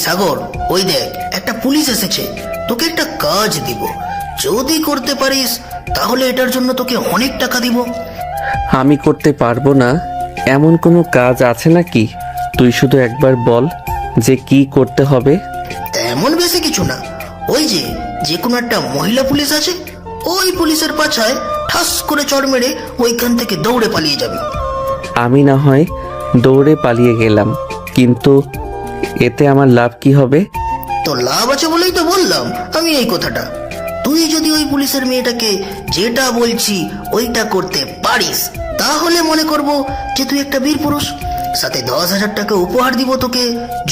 সাগর, ওই দেখ একটা পুলিশ এসেছে, তোকে একটা কাজ দিব, যদি করতে পারিস তাহলে এটার জন্য তোকে অনেক টাকা দিব। আমি করতে পারবো না এমন কোনো কাজ আছে নাকি? তুই শুধু একবার বল যে কি করতে হবে। তেমন বেশি কিছু না, ওই যে যে কোনো একটা মহিলা পুলিশ আছে, ওই পুলিশের পাছায় ঠাস করে চড় মেরে ওইখান থেকে দৌড়ে পালিয়ে যাবে। আমি না হয় দৌড়ে পালিয়ে গেলাম, কিন্তু এতে আমার লাভ কি হবে? তো লাভ আছে বলেই তো বললাম আমি এই কথাটা। তুই যদি ওই পুলিশের মেয়েটাকে যেটা বলছি ওইটা করতে পারিস, তাহলে মনে করব যে তুই একটা বীর পুরুষ, সাথে 10,000 টাকা উপহার দিব তোকে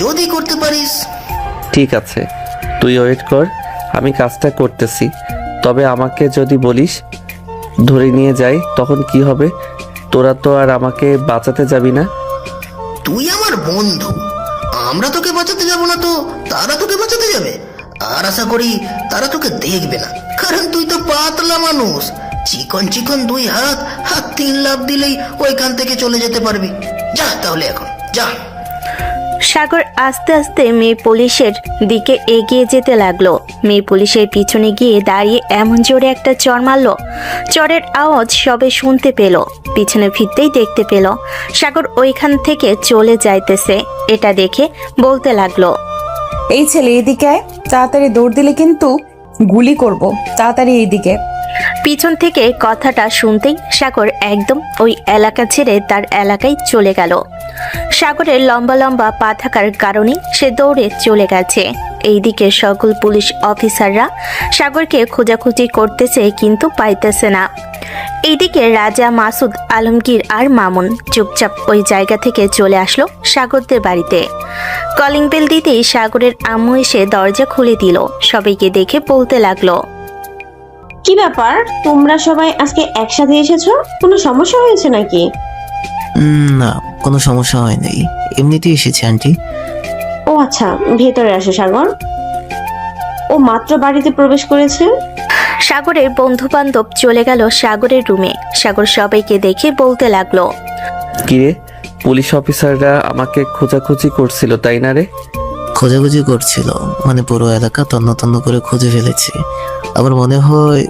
যদি করতে পারিস। ঠিক আছে, তুই ওয়েট কর, আমি কাজটা করতেছি। তবে আমাকে যদি বলিস ধরে নিয়ে যাই তখন কি হবে? তোরা তো আর আমাকে বাঁচাতে যাবি না। তুই আমার বন্ধু, আমরা তোকে বাঁচাতে যাব না তো তারা তোকে বাঁচাতে যাবে? আর আশা করি তারা তোকে দেখবে না, কারণ তুই তো পাতলা মানুষ, চিকন চিকন 2 হাত, হাত 3 লাফ দিলেই ওইখান থেকে চলে যেতে পারবি। যা তাহলে এখন যা। সাগর আস্তে আস্তে মেয়ে পুলিশের দিকে এগিয়ে যেতে লাগলো। মেয়ে পুলিশের পিছনে গিয়ে দাঁড়িয়ে এমন জোরে একটা চড় মারল, চড়ের আওয়াজ সবে শুনতে পেল। পিছনে ফিরতেই দেখতে পেল সাগর ওইখান থেকে চলে যাইতেছে। এটা দেখে বলতে লাগলো, এই ছেলে এদিকে আয়, তাড়াতাড়ি দৌড় দিলে কিন্তু গুলি করব, তাড়াতাড়ি এইদিকে। পিছন থেকে কথাটা শুনতেই সাগর একদম ওই এলাকা ছেড়ে তার এলাকায় চলে গেল। সাগরের লম্বা লম্বা পা থাকার কারণে সে দৌড়ে চলে গেছে। এইদিকে সকল পুলিশ অফিসাররা সাগরকে খোঁজাখুঁজি করতেছে, কিন্তু পাইতেছে না। এইদিকে রাজা, মাসুদ, আলমগীর আর মামুন চুপচাপ ওই জায়গা থেকে চলে আসলো সাগরদের বাড়িতে। কলিং বেল দিতেই সাগরের আম্মু এসে দরজা খুলে দিল। সবাইকে দেখে বলতে লাগলো, কি ব্যাপার, তোমরা সবাই আজকে একসাথে এসেছো? কোনো সমস্যা হয়েছে নাকি? না, কোনো সমস্যা হয় নাই, এমনিতেই এসেছি আন্টি। ও আচ্ছা, ভেতরে আসো সাগর। ও মাত্র বাড়িতে প্রবেশ করেছে। সাগরের বন্ধু বান্ধব চলে গেল সাগরের রুমে। সাগর সবাইকে দেখে বলতে লাগলো, কিরে, পুলিশ অফিসাররা আমাকে খোঁজাখুঁজি করছিল তাই না রে? খোঁজাখুঁজি করছিল মানে পুরো এলাকা তন্ন তন্ন করে খুঁজে ফেলেছি। আবার মনে হয়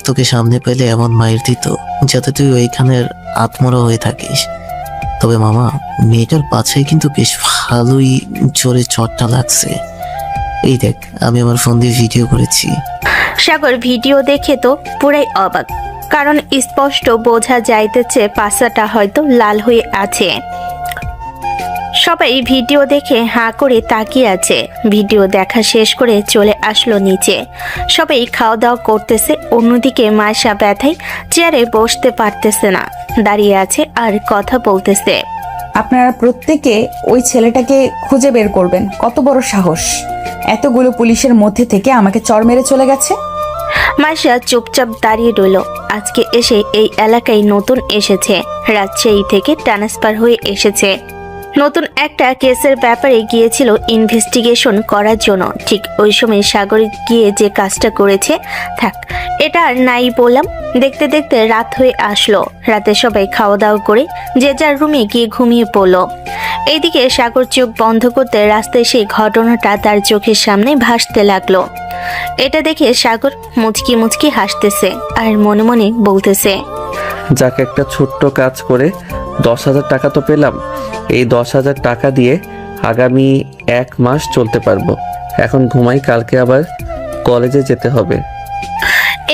তোকে সামনে পেলে এমন মাইর দিত যাতে তুই ওইখানের আত্মরা হয়ে থাকিস। তবে মামা, মেয়েটার পাছায় কিন্তু বেশ ভালোই জোরে চটটা লাগছে। এই দেখ, আমি আমার ফোন দিয়ে ভিডিও করেছি। সাগর ভিডিও দেখে তো পুরাই অবাক, কারণ স্পষ্ট বোঝা যাইতেছে পাছাটা হয়তো লাল হয়ে আছে। সবাই ভিডিও দেখে হাঁ করে তাকিয়ে আছে। ভিডিও দেখা শেষ করে চলে আসলো নিচে। সবাই খাওয়া দাওয়া করতেছে। অন্যদিকে মায়েশা ব্যথায় চেয়ারে বসতে পারতেছে না, দাঁড়িয়ে আছে আর কথা বলতেছে। আপনারা প্রত্যেকে ওই ছেলেটাকে খুঁজে বের করবেন। কত বড় সাহস, এতগুলো পুলিশের মধ্যে থেকে আমাকে চড় মেরে চলে গেছে। মায়েশা চুপচাপ দাঁড়িয়ে রইল। আজকে এসে এই এলাকায় নতুন এসেছে, রাজশাহী থেকে ট্রান্সফার হয়ে এসেছে। নতুন একটা কেসের ব্যাপারে গিয়েছিল ইনভেস্টিগেশন করার জন্য। ঠিক ওই সময় সাগর গিয়ে যে কাজটা করেছে, থাক এটা আর নাই বললাম। দেখতে দেখতে রাত হয়ে আসলো। রাতে সবাই খাওয়া দাওয়া করে যে যার রুমে গিয়ে ঘুমিয়ে পড়লো। এইদিকে সাগর চোখ বন্ধ করতে রাস্তায় সেই ঘটনাটা তার চোখের সামনে ভাসতে লাগলো। এটা দেখে সাগর মুচকি মুচকি হাসতেছে আর মনে মনে বলতেছে, যাক, একটা ছোট্ট কাজ করে 10,000 টাকা তো পেলাম। এই 10,000 টাকা দিয়ে আগামী 1 মাস চলতে পারবো। এখন ঘুমাই, কালকে আবার কলেজে যেতে হবে।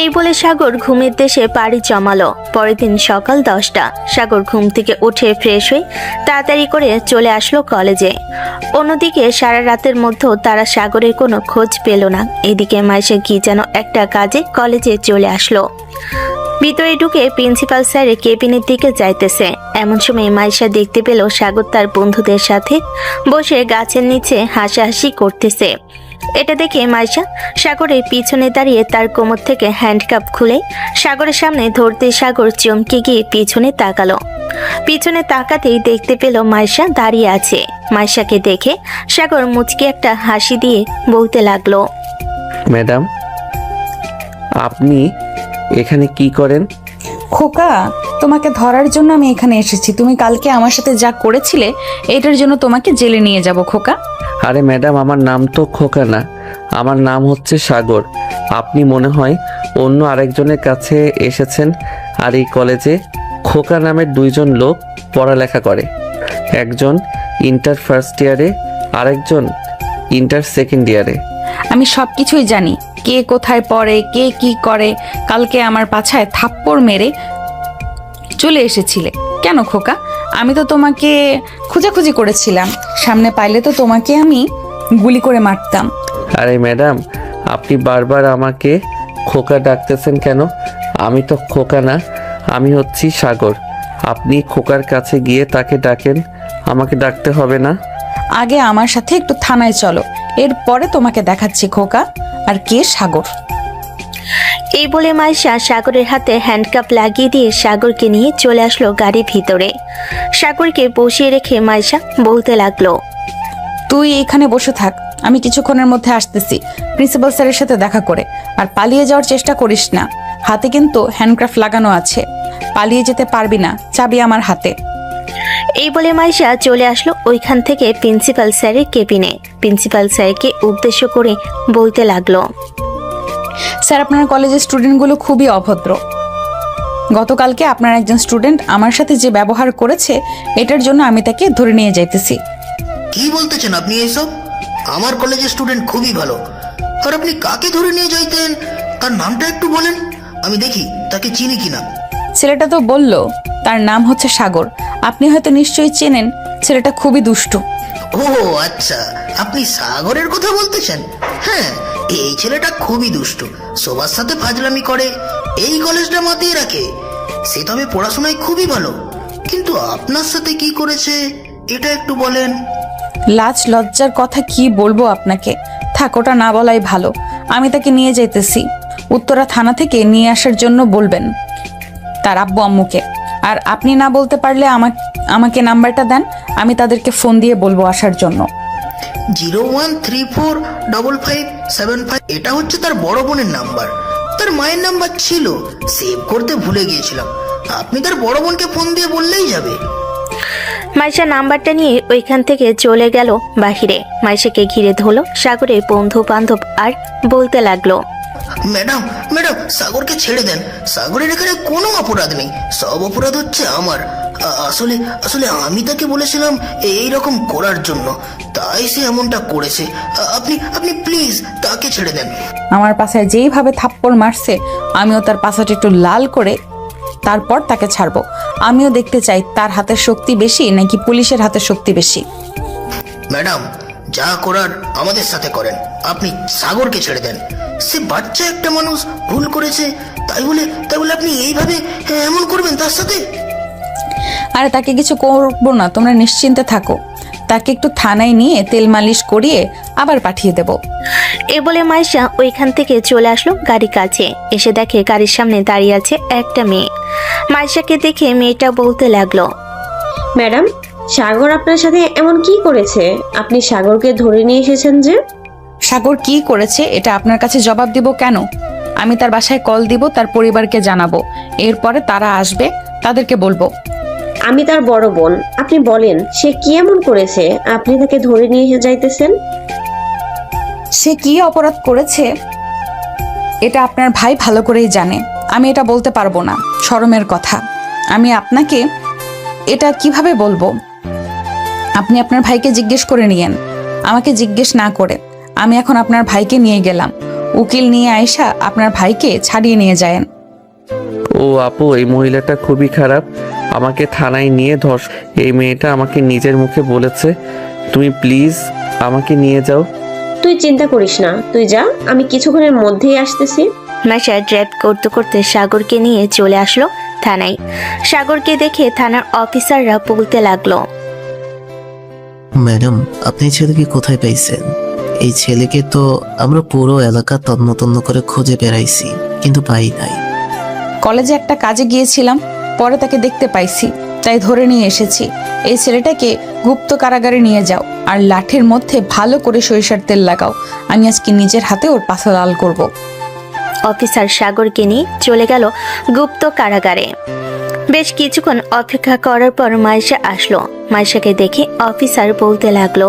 এই বলে সাগর ঘুমের দেশে পাড়ি জমালো। পরের দিন সকাল 10টা। সাগর ঘুম থেকে উঠে ফ্রেশ হয়ে তাড়াতাড়ি করে চলে আসলো কলেজে। অন্যদিকে সারা রাতের মধ্যেও তারা সাগরের কোনো খোঁজ পেল না। এদিকে মাইশা কি যেন একটা কাজে কলেজে চলে আসলো। ভিতরে ঢুকে প্রিন্সিপাল স্যারের কেবিনের দিকে যাইতেছে। এমন সময় মাইশা দেখতে পেল সাগর তার বন্ধুদের সাথে বসে গাছের নিচে হাসাহাসি করতেছে। এটা দেখে মাইশা সাগরের পিছনে দাঁড়িয়ে তার কোমর থেকে হ্যান্ডকাপ খুলে সাগরের সামনে ধরতে সাগর চমকে গিয়ে পিছনে তাকালো। পিছনে তাকাতেই দেখতে পেল মাইশা দাঁড়িয়ে আছে। মাইশাকে দেখে সাগর মুচকি একটা হাসি দিয়ে বলতে লাগলো, ম্যাডাম, আপনি এখানে কি করেন? খোকা, তোমাকে ধরার জন্য আমি এখানে এসেছি। তুমি কালকে আমার সাথে যা করেছিলে এটার জন্য তোমাকে জেলে নিয়ে যাব খোকা। আরে ম্যাডাম, আমার নাম তো খোকা না, আমার নাম হচ্ছে সাগর। আপনি মনে হয় অন্য আরেকজনের কাছে এসেছেন। আর এই কলেজে খোকা নামের দুইজন লোক পড়ালেখা করে, একজন ইন্টার ফার্স্ট ইয়ারে, আরেকজন ইন্টার সেকেন্ড ইয়ারে। আমি সব কিছুই জানি, কে কোথায় পড়ে, কে কি করে। কালকে আমার পাছায় থাপ্পড় মেরে চলে এসেছিলে কেন খোকা? আমি তো তোমাকে খোঁজাখুঁজি করেছিলাম, সামনে পাইলে তো তোমাকে আমি গুলি করে মারতাম। আরে ম্যাডাম, আপনি বারবার আমাকে খোকা ডাকতেছেন কেন? আমি তো খোকা না, আমি হচ্ছি সাগর। আপনি খোকার কাছে গিয়ে তাকে ডাকেন, আমাকে ডাকতে হবে না। আগে আমার সাথে একটু থানায় চলো, এরপরে তোমাকে দেখাচ্ছি খোকা আর কে সাগর। এই বলে মাইশা সাগরের হাতে হ্যান্ডকাপ লাগিয়ে দিয়ে সাগরকে নিয়ে চলে আসলো গাড়ির ভিতরে। সাগরকে বসিয়ে রেখে মাইশা বলতে লাগলো, তুই এখানে বসে থাক, আমি কিছুক্ষণের মধ্যে আসতেছি প্রিন্সিপাল স্যারের সাথে দেখা করে। আর পালিয়ে যাওয়ার চেষ্টা করিস না, হাতে কিন্তু হ্যান্ডক্রাফট লাগানো আছে, পালিয়ে যেতে পারবি না, চাবি আমার হাতে। এই বলে মাইশা চলে আসলো ওইখান থেকে প্রিন্সিপাল স্যারের কেবিনে। প্রিন্সিপাল স্যারকে উদ্দেশ্য করে বলতে লাগলো, স্যার, আপনার কলেজের স্টুডেন্টগুলো খুবই অভদ্র। গতকালকে আপনার একজন স্টুডেন্ট আমার সাথে যে ব্যবহার করেছে, এটার জন্য আমি তাকে ধরে নিয়ে যাইতেছি। কি বলতেছেন আপনি এইসব? আমার কলেজের স্টুডেন্ট খুবই ভালো। আর আপনি কাকে ধরে নিয়ে যাইতেন, তার নামটা একটু বলেন, আমি দেখি তাকে চিনি কিনা। ছেলেটা তো বলল তার নাম হচ্ছে সাগর, আপনি হয়তো নিশ্চয়ই চেনেন। ছেলেটা খুবই দুষ্টু। ও আচ্ছা, আপনি সাগরের কথা বলতেছেন? হ্যাঁ, এই ছেলেটা খুবই দুষ্টু, সবার সাথে ফাজলামি করে, এই কলেজটা মাতিয়ে রাখে। সে তবে পড়াশোনায় খুবই ভালো, কিন্তু আপনার সাথে কি করেছে এটা একটু বলেন। লাজ লজ্জার কথা কি বলবো আপনাকে, থাক ওটা না বলাই ভালো। আমি তাকে নিয়ে যাইতেছি, উত্তরা থানা থেকে নিয়ে আসার জন্য বলবেন তার আব্বু আম্মুকে। আর আপনি না বলতে পারলে আমাকে নাম্বারটা দেন, আমি তাদেরকে ফোন দিয়ে বলবো আসার জন্য। 01345575, এটা হচ্ছে তার বড় বোনের নাম্বার। তার মায়ের নাম্বার ছিল, সেভ করতে ভুলে গিয়েছিলাম। আপনি তার বড় বোনকে ফোন দিয়ে বললেই যাবে। মাইশা নাম্বারটা নিয়ে ওইখান থেকে চলে গেল বাহিরে। মাইশাকে ঘিরে ধরলো সাগরের বন্ধু বান্ধব আর বলতে লাগলো, ম্যাডাম ম্যাডাম, সাগরকে ছেড়ে দেন, সাগরের এখানে কোনো অপরাধ নেই, সব অপরাধ হচ্ছে আমার। আসলে আসলে আমি তাকে বলেছিলাম এই রকম করার জন্য, তাই সে এমনটা করেছে। আপনি আপনি প্লিজ তাকে ছেড়ে দেন। আমার পাশায় যেইভাবে থাপ্পড় মারছে, আমিও তার পাশাটা একটু লাল করে তারপর তাকে ছাড়বো। আমিও দেখতে চাই তার হাতের শক্তি বেশি নাকি পুলিশের হাতের শক্তি বেশি। ম্যাডাম, যা করার আমাদের সাথে করেন, আপনি সাগরকে ছেড়ে দেন। সে বাচ্চা একটা মানুষ, ভুল করেছে, তাই বলে আপনি এইভাবে এমন করবেন তার সাথে? আরে তাকে কিছু করবো না, তোমরা নিশ্চিন্তে থাকো। তাকে একটু থানায় নিয়ে তেল মালিশ করিয়ে আবার পাঠিয়ে দেব। এ বলে মাইশা ওইখান থেকে চলে আসলো গাড়ির কাছে। এসে দেখে গাড়ির সামনে দাঁড়িয়ে আছে একটা মেয়ে। মাইশাকে দেখে মেয়েটা বলতে লাগলো, ম্যাডাম, সাগর আপনার সাথে এমন কি করেছে? আপনি সাগরকে ধরে নিয়ে এসেছেন যে? সাগর কি করেছে এটা আপনার কাছে জবাব দিব কেন? আমি তার বাসায় কল দিব, তার পরিবারকে জানাবো, এরপরে তারা আসবে, তাদেরকে বলবো। আমি তার বড় বোন, আপনি বলেন সে কি এমন করেছে আপনি তাকে ধরে নিয়ে যাইতেছেন? সে কি অপরাধ করেছে এটা আপনার ভাই ভালো করেই জানে, আমি এটা বলতে পারবো না, শরমের কথা। আমি আপনাকে এটা কিভাবে বলবো? আপনি আপনার ভাইকে জিজ্ঞেস করে নিয়েন, আমাকে জিজ্ঞেস না করে। আমি এখন আপনার ভাইকে নিয়ে গেলাম, উকিল নিয়ে আয়সা আপনার ভাইকে ছাড়িয়ে নিয়ে যায়েন। ও আপু, এই মহিলাটা খুবই খারাপ, আমাকে থানায় নিয়ে এই মেয়েটা আমাকে নিজের মুখে বলেছে, তুমি প্লিজ আমাকে নিয়ে যাও। তুই চিন্তা করিস না, তুই যা, আমি কিছুক্ষণের মধ্যেই আসতেছি। মাইশা ড্রাইভ করতে করতে সাগরকে নিয়ে চলে আসলো থানায়। সাগরকে দেখে থানার অফিসাররা বলতে লাগলো, ম্যাডাম, আপনি এই ছেলেকে কোথায় পাইছেন? এই ছেলেকে তো আমরা পুরো এলাকা তন্ন তন্ন করে খুঁজে বেড়াইছি, কিন্তু পাই নাই। কলেজে একটা কাজে গিয়েছিলাম, পরে তাকে দেখতে পাইছি, তাই ধরে নিয়ে এসেছি। এই ছেলেটাকে গুপ্ত কারাগারে নিয়ে যাও, আর লাঠির মধ্যে ভালো করে সরিষার তেল লাগাও। আমি আজকে নিজের হাতে ওর পাছা লাল করব। অফিসার সাগরকে নিয়ে চলে গেল গুপ্ত কারাগারে। বেশ কিছুক্ষণ অপেক্ষা করার পর মাইশা আসলো। মাইশাকে দেখে অফিসার বলতে লাগলো,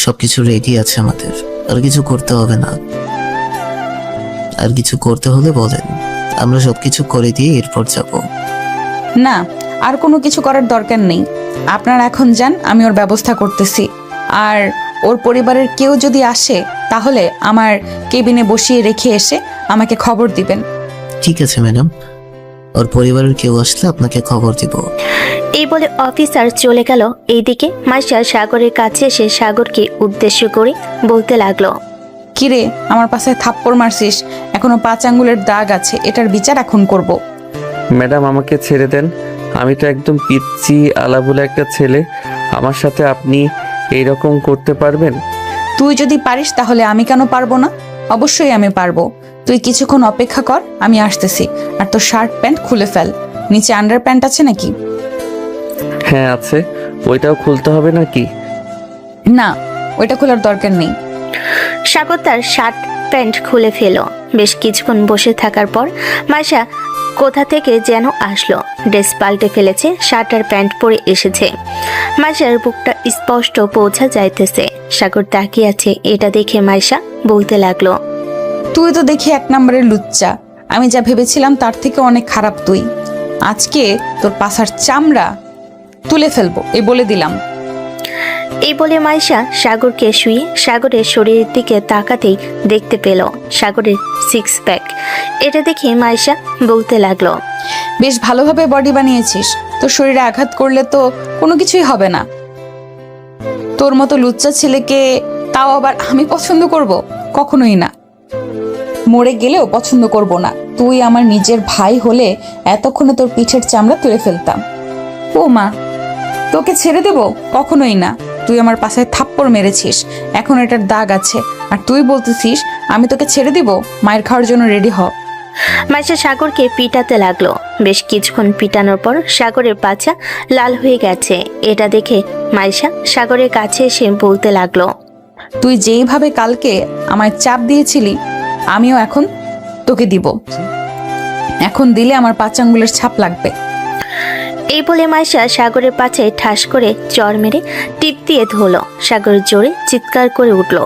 সবকিছু রেডি আছে আমাদের, আর কিছু করতে হবে না। আর কিছু করতে হলে বলেন, আমরা সবকিছু করে দিয়ে এরপর যাব। না, আর কোনো কিছু করার দরকার নেই। আপনারা এখন যান, আমি ওর ব্যবস্থা করতেছি। আর ওর পরিবারের কেউ যদি আসে তাহলে আমার কেবিনে বসিয়ে রেখে এসে আমাকে খবর দিবেন। ঠিক আছে ম্যাডাম, ওর পরিবারের কেউ আসলে আপনাকে খবর দিব। এই বলে অফিসার চলে গেল। এইদিকে মাইশা সাগরের কাছে এসে সাগরকে উদ্দেশ্য করে বলতে লাগলো, কিরে, আমার পাশে থাপ্পড় মারছিস, এখনো 5 আঙ্গুলের দাগ আছে, এটার বিচার এখন করব। ম্যাডাম আমাকে ছেড়ে দেন, আমি তো একদম পিচ্ছি আলাবুলা একটা ছেলে, আমার সাথে আপনি এইরকম করতে পারবেন? তুই যদি পারিস তাহলে আমি কেন পারবো না? অবশ্যই আমি পারবো। তুই কিছুক্ষণ অপেক্ষা কর, আমি আসতেছি। আর তোর শার্ট প্যান্ট খুলে ফেল, নিচে আন্ডার প্যান্ট আছে নাকি? হ্যাঁ আছে, ওইটাও খুলতে হবে নাকি? না, ওইটা খোলার দরকার নেই। সাগর তার শার্ট প্যান্ট খুলে ফেল। বেশ কিছুক্ষণ বসে থাকার পর মাইশা কোথা থেকে যেন আসলো, ড্রেস পাল্টে ফেলেছে, শার্ট আর প্যান্ট পরে এসেছে। মাইশার বুকটা স্পষ্ট বোঝা যাইতেছে। সাগর তাকিয়ে আছে, এটা দেখে মাইশা বলতে লাগলো, তুই তো দেখি 1 নম্বরের লুচ্চা, আমি যা ভেবেছিলাম তার থেকে অনেক খারাপ তুই। আজকে তোর পাছার চামড়া তুলে ফেলবো, এই বলে দিলাম। এই বলে মাইশা সাগরকে শুয়ে সাগরের শরীরের দিকে তাকাতেই দেখতে পেল সাগরের 6 প্যাক। এটা দেখে মাইশা বলতে লাগলো, বেশ ভালোভাবে বডি বানিয়েছিস, তোর শরীরে আঘাত করলে তো কোনো কিছুই হবে না। তোর মতো লুচ্চা ছেলেকে তাও আবার আমি পছন্দ করব? কখনোই না। মরে গেলেও পছন্দ করব না। তুই আমার নিজের ভাই হলে এতক্ষণে তোর পিঠের চামড়া তুলে ফেলতাম। ও মা, তোকে ছেড়ে দেব? কখনোই না। তুই আমার পাশে থাপ্পড় মেরেছিস, এখন এটার দাগ আছে, আর তুই বলতেছিস আমি তোকে ছেড়ে দিব? মায়ের খাওয়ার জন্য রেডি হ। মাইশা সাগরকে পিটাতে লাগলো। বেশ কিছুক্ষণ পিটানোর পর সাগরের পাছা লাল হয়ে গেছে। এটা দেখে মাইশা সাগরের কাছে এসে বলতে লাগলো, তুই যেইভাবে কালকে আমায় চাপ দিয়েছিলি, আমিও এখন তোকে দিব। এখন দিলে আমার 5 আঙ্গুলের ছাপ লাগবে। এই বলে মাইশা সাগরের পাছে ঠাস করে চর মেরে টিপ দিয়ে ধরলো। সাগর জোরে চিৎকার করে উঠল।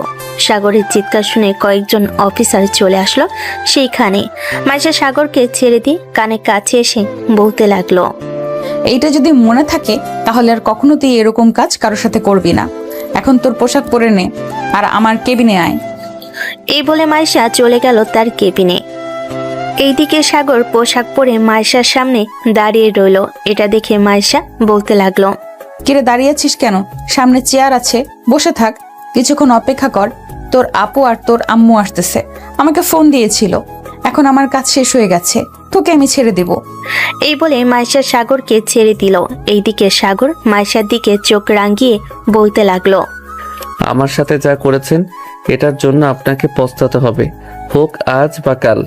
সাগরের চিৎকার শুনে কয়েকজন অফিসার চলে আসলো সেইখানে। মাইশা সাগরকে ছেড়ে দিয়ে কানে কাছে এসে বলতে লাগলো, এইটা যদি মনে থাকে তাহলে আর কখনো তুই এরকম কাজ কারোর সাথে করবি না। এখন তোর পোশাক পরে নে আর আমার কেবিনে আয়। এই বলে মাইশা চলে গেল তার কেবিনে। এইদিকে সাগর পোশাক পরে মাইশার সামনে দাঁড়িয়ে রইল। এটা দেখে মাইশা বলতে লাগলো, কিরে দাঁড়িয়ে আছিস কেন? সামনে চেয়ার আছে, বসে থাক, কিছুক্ষণ অপেক্ষা কর। তোর আপু আর তোর আম্মু আসতেছে, আমাকে ফোন দিয়েছিল। এখন আমার কাজ শেষ হয়ে গেছে, তোকে আমি ছেড়ে দেব। এই বলে মাইশা সাগরকে ছেড়ে দিল। এইদিকে সাগর মাইশার দিকে চোখ রাঙিয়ে বলতে লাগলো, আমার সাথে যা করেছেন এটার জন্য আপনাকে পস্তাতে হবে, হোক আজ বা কাল।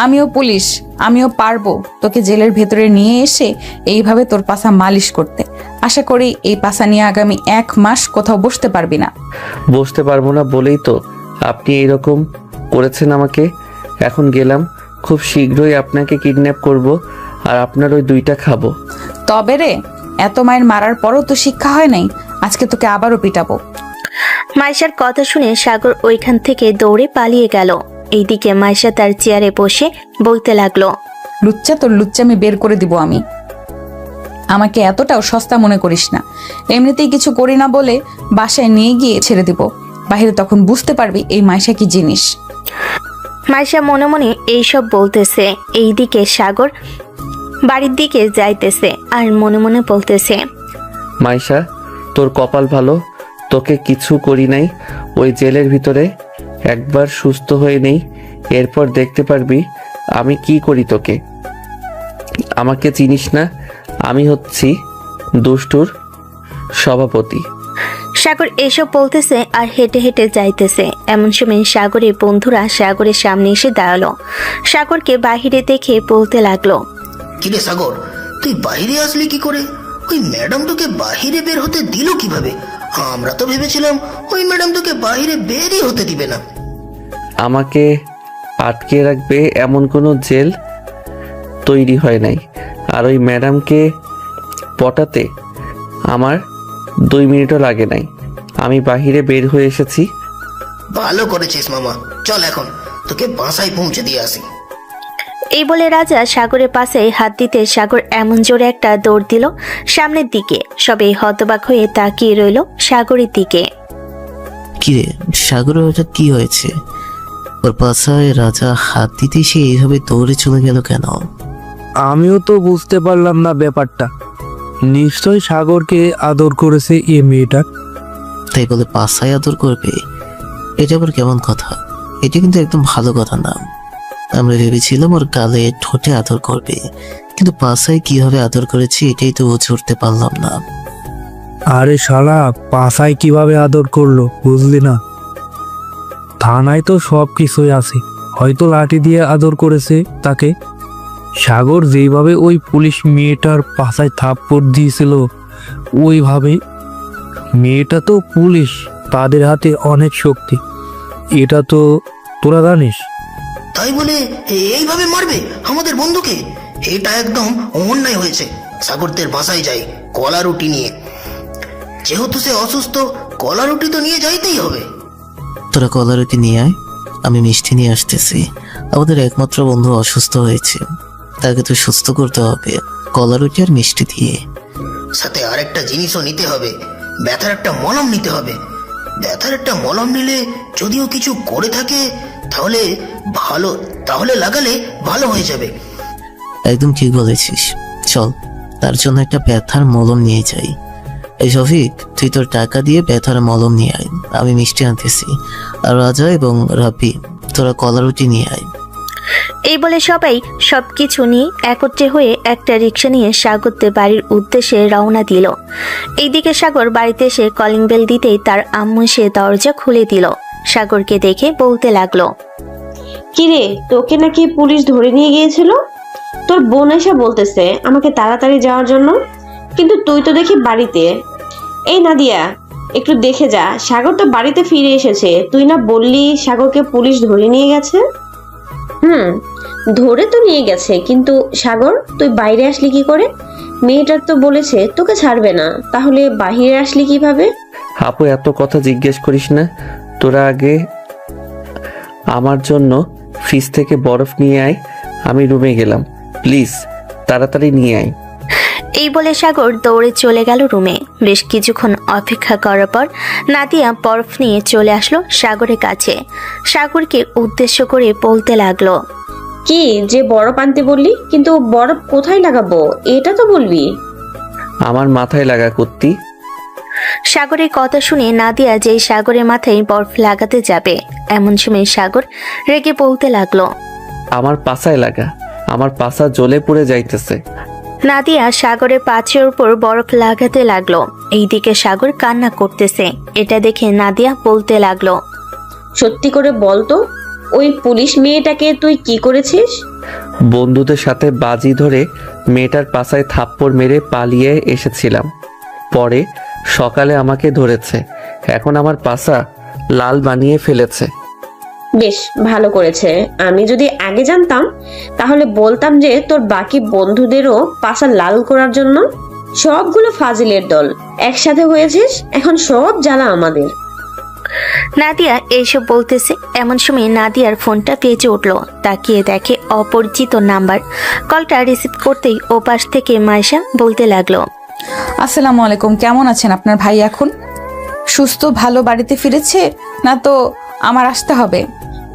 আমিও পুলিশ, আমিও পারবো তোকে জেলের ভেতরে নিয়ে এসে এইভাবে তোর পাছা মালিশ করতে। আশা করি এই পাছা নিয়ে আগামী 1 মাস কোথাও বসতে পারবি না। বসতে পারবো না বলেই তো আপনি এইরকম করেছেন আমাকে। এখন গেলাম, খুব শীঘ্রই আপনাকে কিডন্যাপ করব আর আপনার ওই 2টা খাবো। তবে রে, এত মায়ের মারার পরও তো শিক্ষা হয় নাই, আজকে তোকে আবারও পিটাবো। মাইশার কথা শুনে সাগর ওইখান থেকে দৌড়ে পালিয়ে গেল। এইদিকে মাইশা তার চেয়ারে বসে বলতে লাগলো, লুচ্চা, তোর লুচ্চামি বের করে দিব আমি। আমাকে এতটাও সস্তা মনে করিস না। এমনিতেই কিছু করি না বলে বাসায় নিয়ে গিয়ে ছেড়ে দিব। বাইরে তখন বুঝতে পারবি এই মাইশা কি জিনিস। মাইশা মনে মনে এইসব বলতেছে। এইদিকে সাগর বাড়ির দিকে যাইতেছে আর মনে মনে বলতেছে, মাইশা, তোর কপাল ভালো, তোকে কিছু করি নাই। ওই জেলের ভিতরে একবার সুস্থ হয়ে নেই, এরপর দেখতে পারবি আমি কি করি তোকে। আমাকে চিনিস না, আমি হচ্ছি দুষ্টুর সভাপতি। সাগর এসব বলতেছে আর হেঁটে হেঁটে যাইতেছে। এমন সময় সাগরের বন্ধুরা সাগরের সামনে এসে দাঁড়ালো। সাগরকে বাহিরে দেখে বলতে লাগলো, কিরে সাগর, তুই বাইরে আসলি কি করে? ওই ম্যাডাম তোকে বাইরে বের হতে দিল কিভাবে? আমরা তো ভেবেছিলাম ওই ম্যাডাম তোকে বাইরে বেরই হতে দিবে না। আমাকে আটকে রাখবে এমন কোনো জেল তৈরি হয় নাই। আর ওই ম্যাডামকে পটাতে আমার 2 মিনিটও লাগে নাই। আমি বাহিরে বের হয়ে এসেছি। ভালো করেছিস মামা, চল এখন তোকে বাসায় পৌঁছে দিয়ে আসি। এই বলে রাজা সাগরের পাশে হাত দিতে সাগর এমন জোরে একটা দৌড় দিল সামনের দিকে। সবাই হতবাক হয়ে তাকিয়ে রইল সাগরের দিকে। কিরে সাগরের ওটা কি হয়েছে? ওর পাশায় রাজা হাত দিতে সে এইভাবে দৌড়ে চলে গেল কেন? আমিও তো বুঝতে পারলাম না ব্যাপারটা। নিশ্চয় সাগরকে আদর করেছে এ মেয়েটা। তাই বলে পাশায় আদর করবে? এটা আবার কেমন কথা? এটা কিন্তু একদম ভালো কথা না। আমরা ভেবেছিলাম ওর গালে ঠোঁটে আদর করবে, কিন্তু পাশায় কিভাবে আদর করেছে এটাই তো বুঝে উঠতে পারলাম না। আরে শালা, পাশায় কিভাবে আদর করলো বুঝলি না? থানায় তো সব কিছুই আছে, হয়তো লাঠি দিয়ে আদর করেছে তাকে। সাগর যেইভাবে ওই পুলিশ মেয়েটার পাশায় থাপ্পড় দিয়েছিল ওইভাবে। মেয়েটা তো পুলিশ, তাদের হাতে অনেক শক্তি, এটা তো তোরা জানিস। তাই বলে এইভাবে মারবে আমাদের বন্ধুকে? এটা একদম অন্যায় হয়েছে। সাগরদের বাসায় যাই কলা রুটি নিয়ে, যেহেতু সে অসুস্থ কলা রুটি তো নিয়ে যাইতেই হবে। তোরা কলা রুটি নিয়ে আয়, আমি মিষ্টি নিয়ে আসতেছি। আমাদের একমাত্র বন্ধু অসুস্থ হয়েছে, তাকে তো সুস্থ করতে হবে কলা রুটি আর মিষ্টি দিয়ে। সাথে আরেকটা জিনিসও নিতে হবে, ব্যথার একটা মলম নিতে হবে। ব্যথার একটা মলম নিলে যদিও কিছু করে থাকে তাহলে লাগালে ভালো হয়ে যাবে। একদম ঠিক বলেছিস, চল তার জন্য একটা ব্যথার মলম নিয়ে যাই। এই শফিক, তুই তোর টাকা দিয়ে ব্যথার মলম নিয়ে আয়, আমি মিষ্টি আনতেছি। আর রাজা এবং রাপি, তোরা কলা রুটি নিয়ে আয়। এই বলে সবাই সবকিছু নিয়ে একত্রে হয়ে একটা রিক্সা নিয়ে সাগরদের বাড়ির উদ্দেশ্যে রওনা দিল। এইদিকে সাগর বাড়িতে এসে কলিং বেল দিতেই তার আম্মু সে দরজা খুলে দিল। সাগরকে দেখে বলতে লাগলো, কিরে, তোকে নাকি পুলিশ ধরে নিয়ে গিয়েছিল? তোর বোন এসে বলতেছে আমাকে তাড়াতাড়ি যাওয়ার জন্য, কিন্তু তুই তো দেখি বাড়িতে। এই নাদিয়া, একটু দেখে যা, সাগর তো বাড়িতে ফিরে এসেছে। তুই না বললি সাগরকে পুলিশ ধরে নিয়ে গেছে? ধরে তো নিয়ে গেছে, কিন্তু সাগর তুই বাইরে আসলি কি করে? মেয়েটার তো বলেছে তোকে ছাড়বে না, তাহলে বাহিরে আসলি কিভাবে? আপু এত কথা জিজ্ঞেস করিস না, তোরা আগে আমার জন্য ফ্রিজ থেকে বরফ নিয়ে আয়। আমি রুমে গেলাম, প্লিজ তাড়াতাড়ি নিয়ে আয়। এই বলে সাগর দৌড়ে চলে গেল রুমে। বেশ কিছুক্ষণ অপেক্ষা করার পর নাদিয়া বরফ নিয়ে চলে আসলো সাগরের কাছে। সাগরকে উদ্দেশ্য করে বলতে লাগলো, কি যে বরফ আনতে বললি, কিন্তু বরফ কোথায় লাগাবো এটা তো বলবি। আমার মাথায় লাগা কুত্তি। সাগরের কথা শুনে নাদিয়া যেই সাগরের মাথায় বরফ লাগাতে যাবে, এমন সময় সাগর রেগে বলতে লাগলো, আমার পাছায় লাগা, আমার পাছা জ্বলে পুড়ে যাইতেছে। নাদিয়া সাগরের পাছের উপর বরফ লাগাতে লাগলো। এইদিকে সাগর কান্না করতেছে। এটা দেখে নাদিয়া বলতে লাগলো, সত্যি করে বলতো, ওই পুলিশ মেয়েটাকে তুই কি করেছিস? বন্ধুদের সাথে বাজি ধরে মেয়েটার পাছায় থাপ্পড় মেরে পালিয়ে এসেছিলাম, পরে সকালে আমাকে ধরেছে, এখন আমার পাছা লাল বানিয়ে ফেলেছে। বেশ ভালো করেছে। আমি যদি আগে জানতাম তাহলে বলতাম যে তোর বাকি বন্ধুদেরও পাছা লাল করার জন্য। সবগুলো ফাজিলের দল একসাথে হয়েছিস, এখন সব জ্বালা আমাদের। নাদিয়া এইসব বলতেছে, এমন সময় নাদিয়ার ফোনটা বেজে উঠলো। তাকিয়ে দেখে অপরিচিত নাম্বার। কলটা রিসিভ করতেই ওপাশ থেকে মাইশা বলতে লাগলো, আসসালামু আলাইকুম, কেমন আছেন আপনার ভাই? এখন সুস্থ ভালো বাড়িতে ফিরেছে না তো আমার আসতে হবে?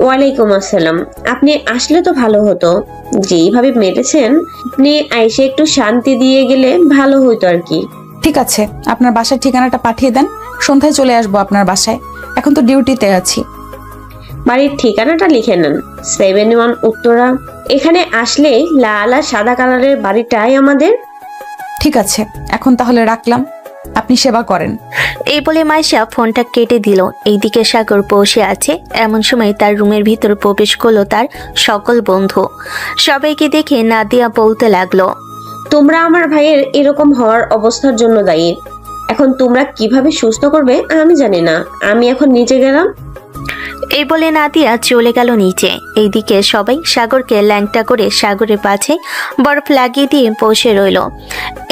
ওয়ালাইকুম আসসালাম। আপনি আসলে তো ভালো হতো। যেইভাবে মেরেছেন, আপনি আইসে একটু শান্তি দিয়ে গেলে ভালো হইতো আর কি। ঠিক আছে, আপনার বাসার ঠিকানাটা পাঠিয়ে দেন, সন্ধ্যায় চলে আসবো আপনার বাসায়। এখন তো ডিউটিতে আছি। বাড়ির ঠিকানাটা লিখে নেন, 71 উত্তরা। এখানে আসলে লাল আর সাদা কালারের বাড়িটাই আমাদের। ঠিক আছে, এখন তাহলে রাখলাম, আপনি সেবা করেন। এই বলে মাইশা ফোনটা কেটে দিল। এইদিকে সাগর বসে আছে। এমন সময় তার রুমের ভিতর প্রবেশ করলো তার সকল বন্ধু। সবাইকে দেখে নাদিয়া বলতে লাগলো, তোমরা আমার ভাইয়ের এরকম হওয়ার অবস্থার জন্য দায়ী। এখন তোমরা কিভাবে সুস্থ করবে আমি জানি না। আমি এখন নিচে গেলাম। এই বলে নাদিয়া চলে গেল নিচে। এইদিকে সবাই সাগরকে ল্যাংটা করে সাগরের পাশে বরফ লাগিয়ে দিয়ে বসে রইল।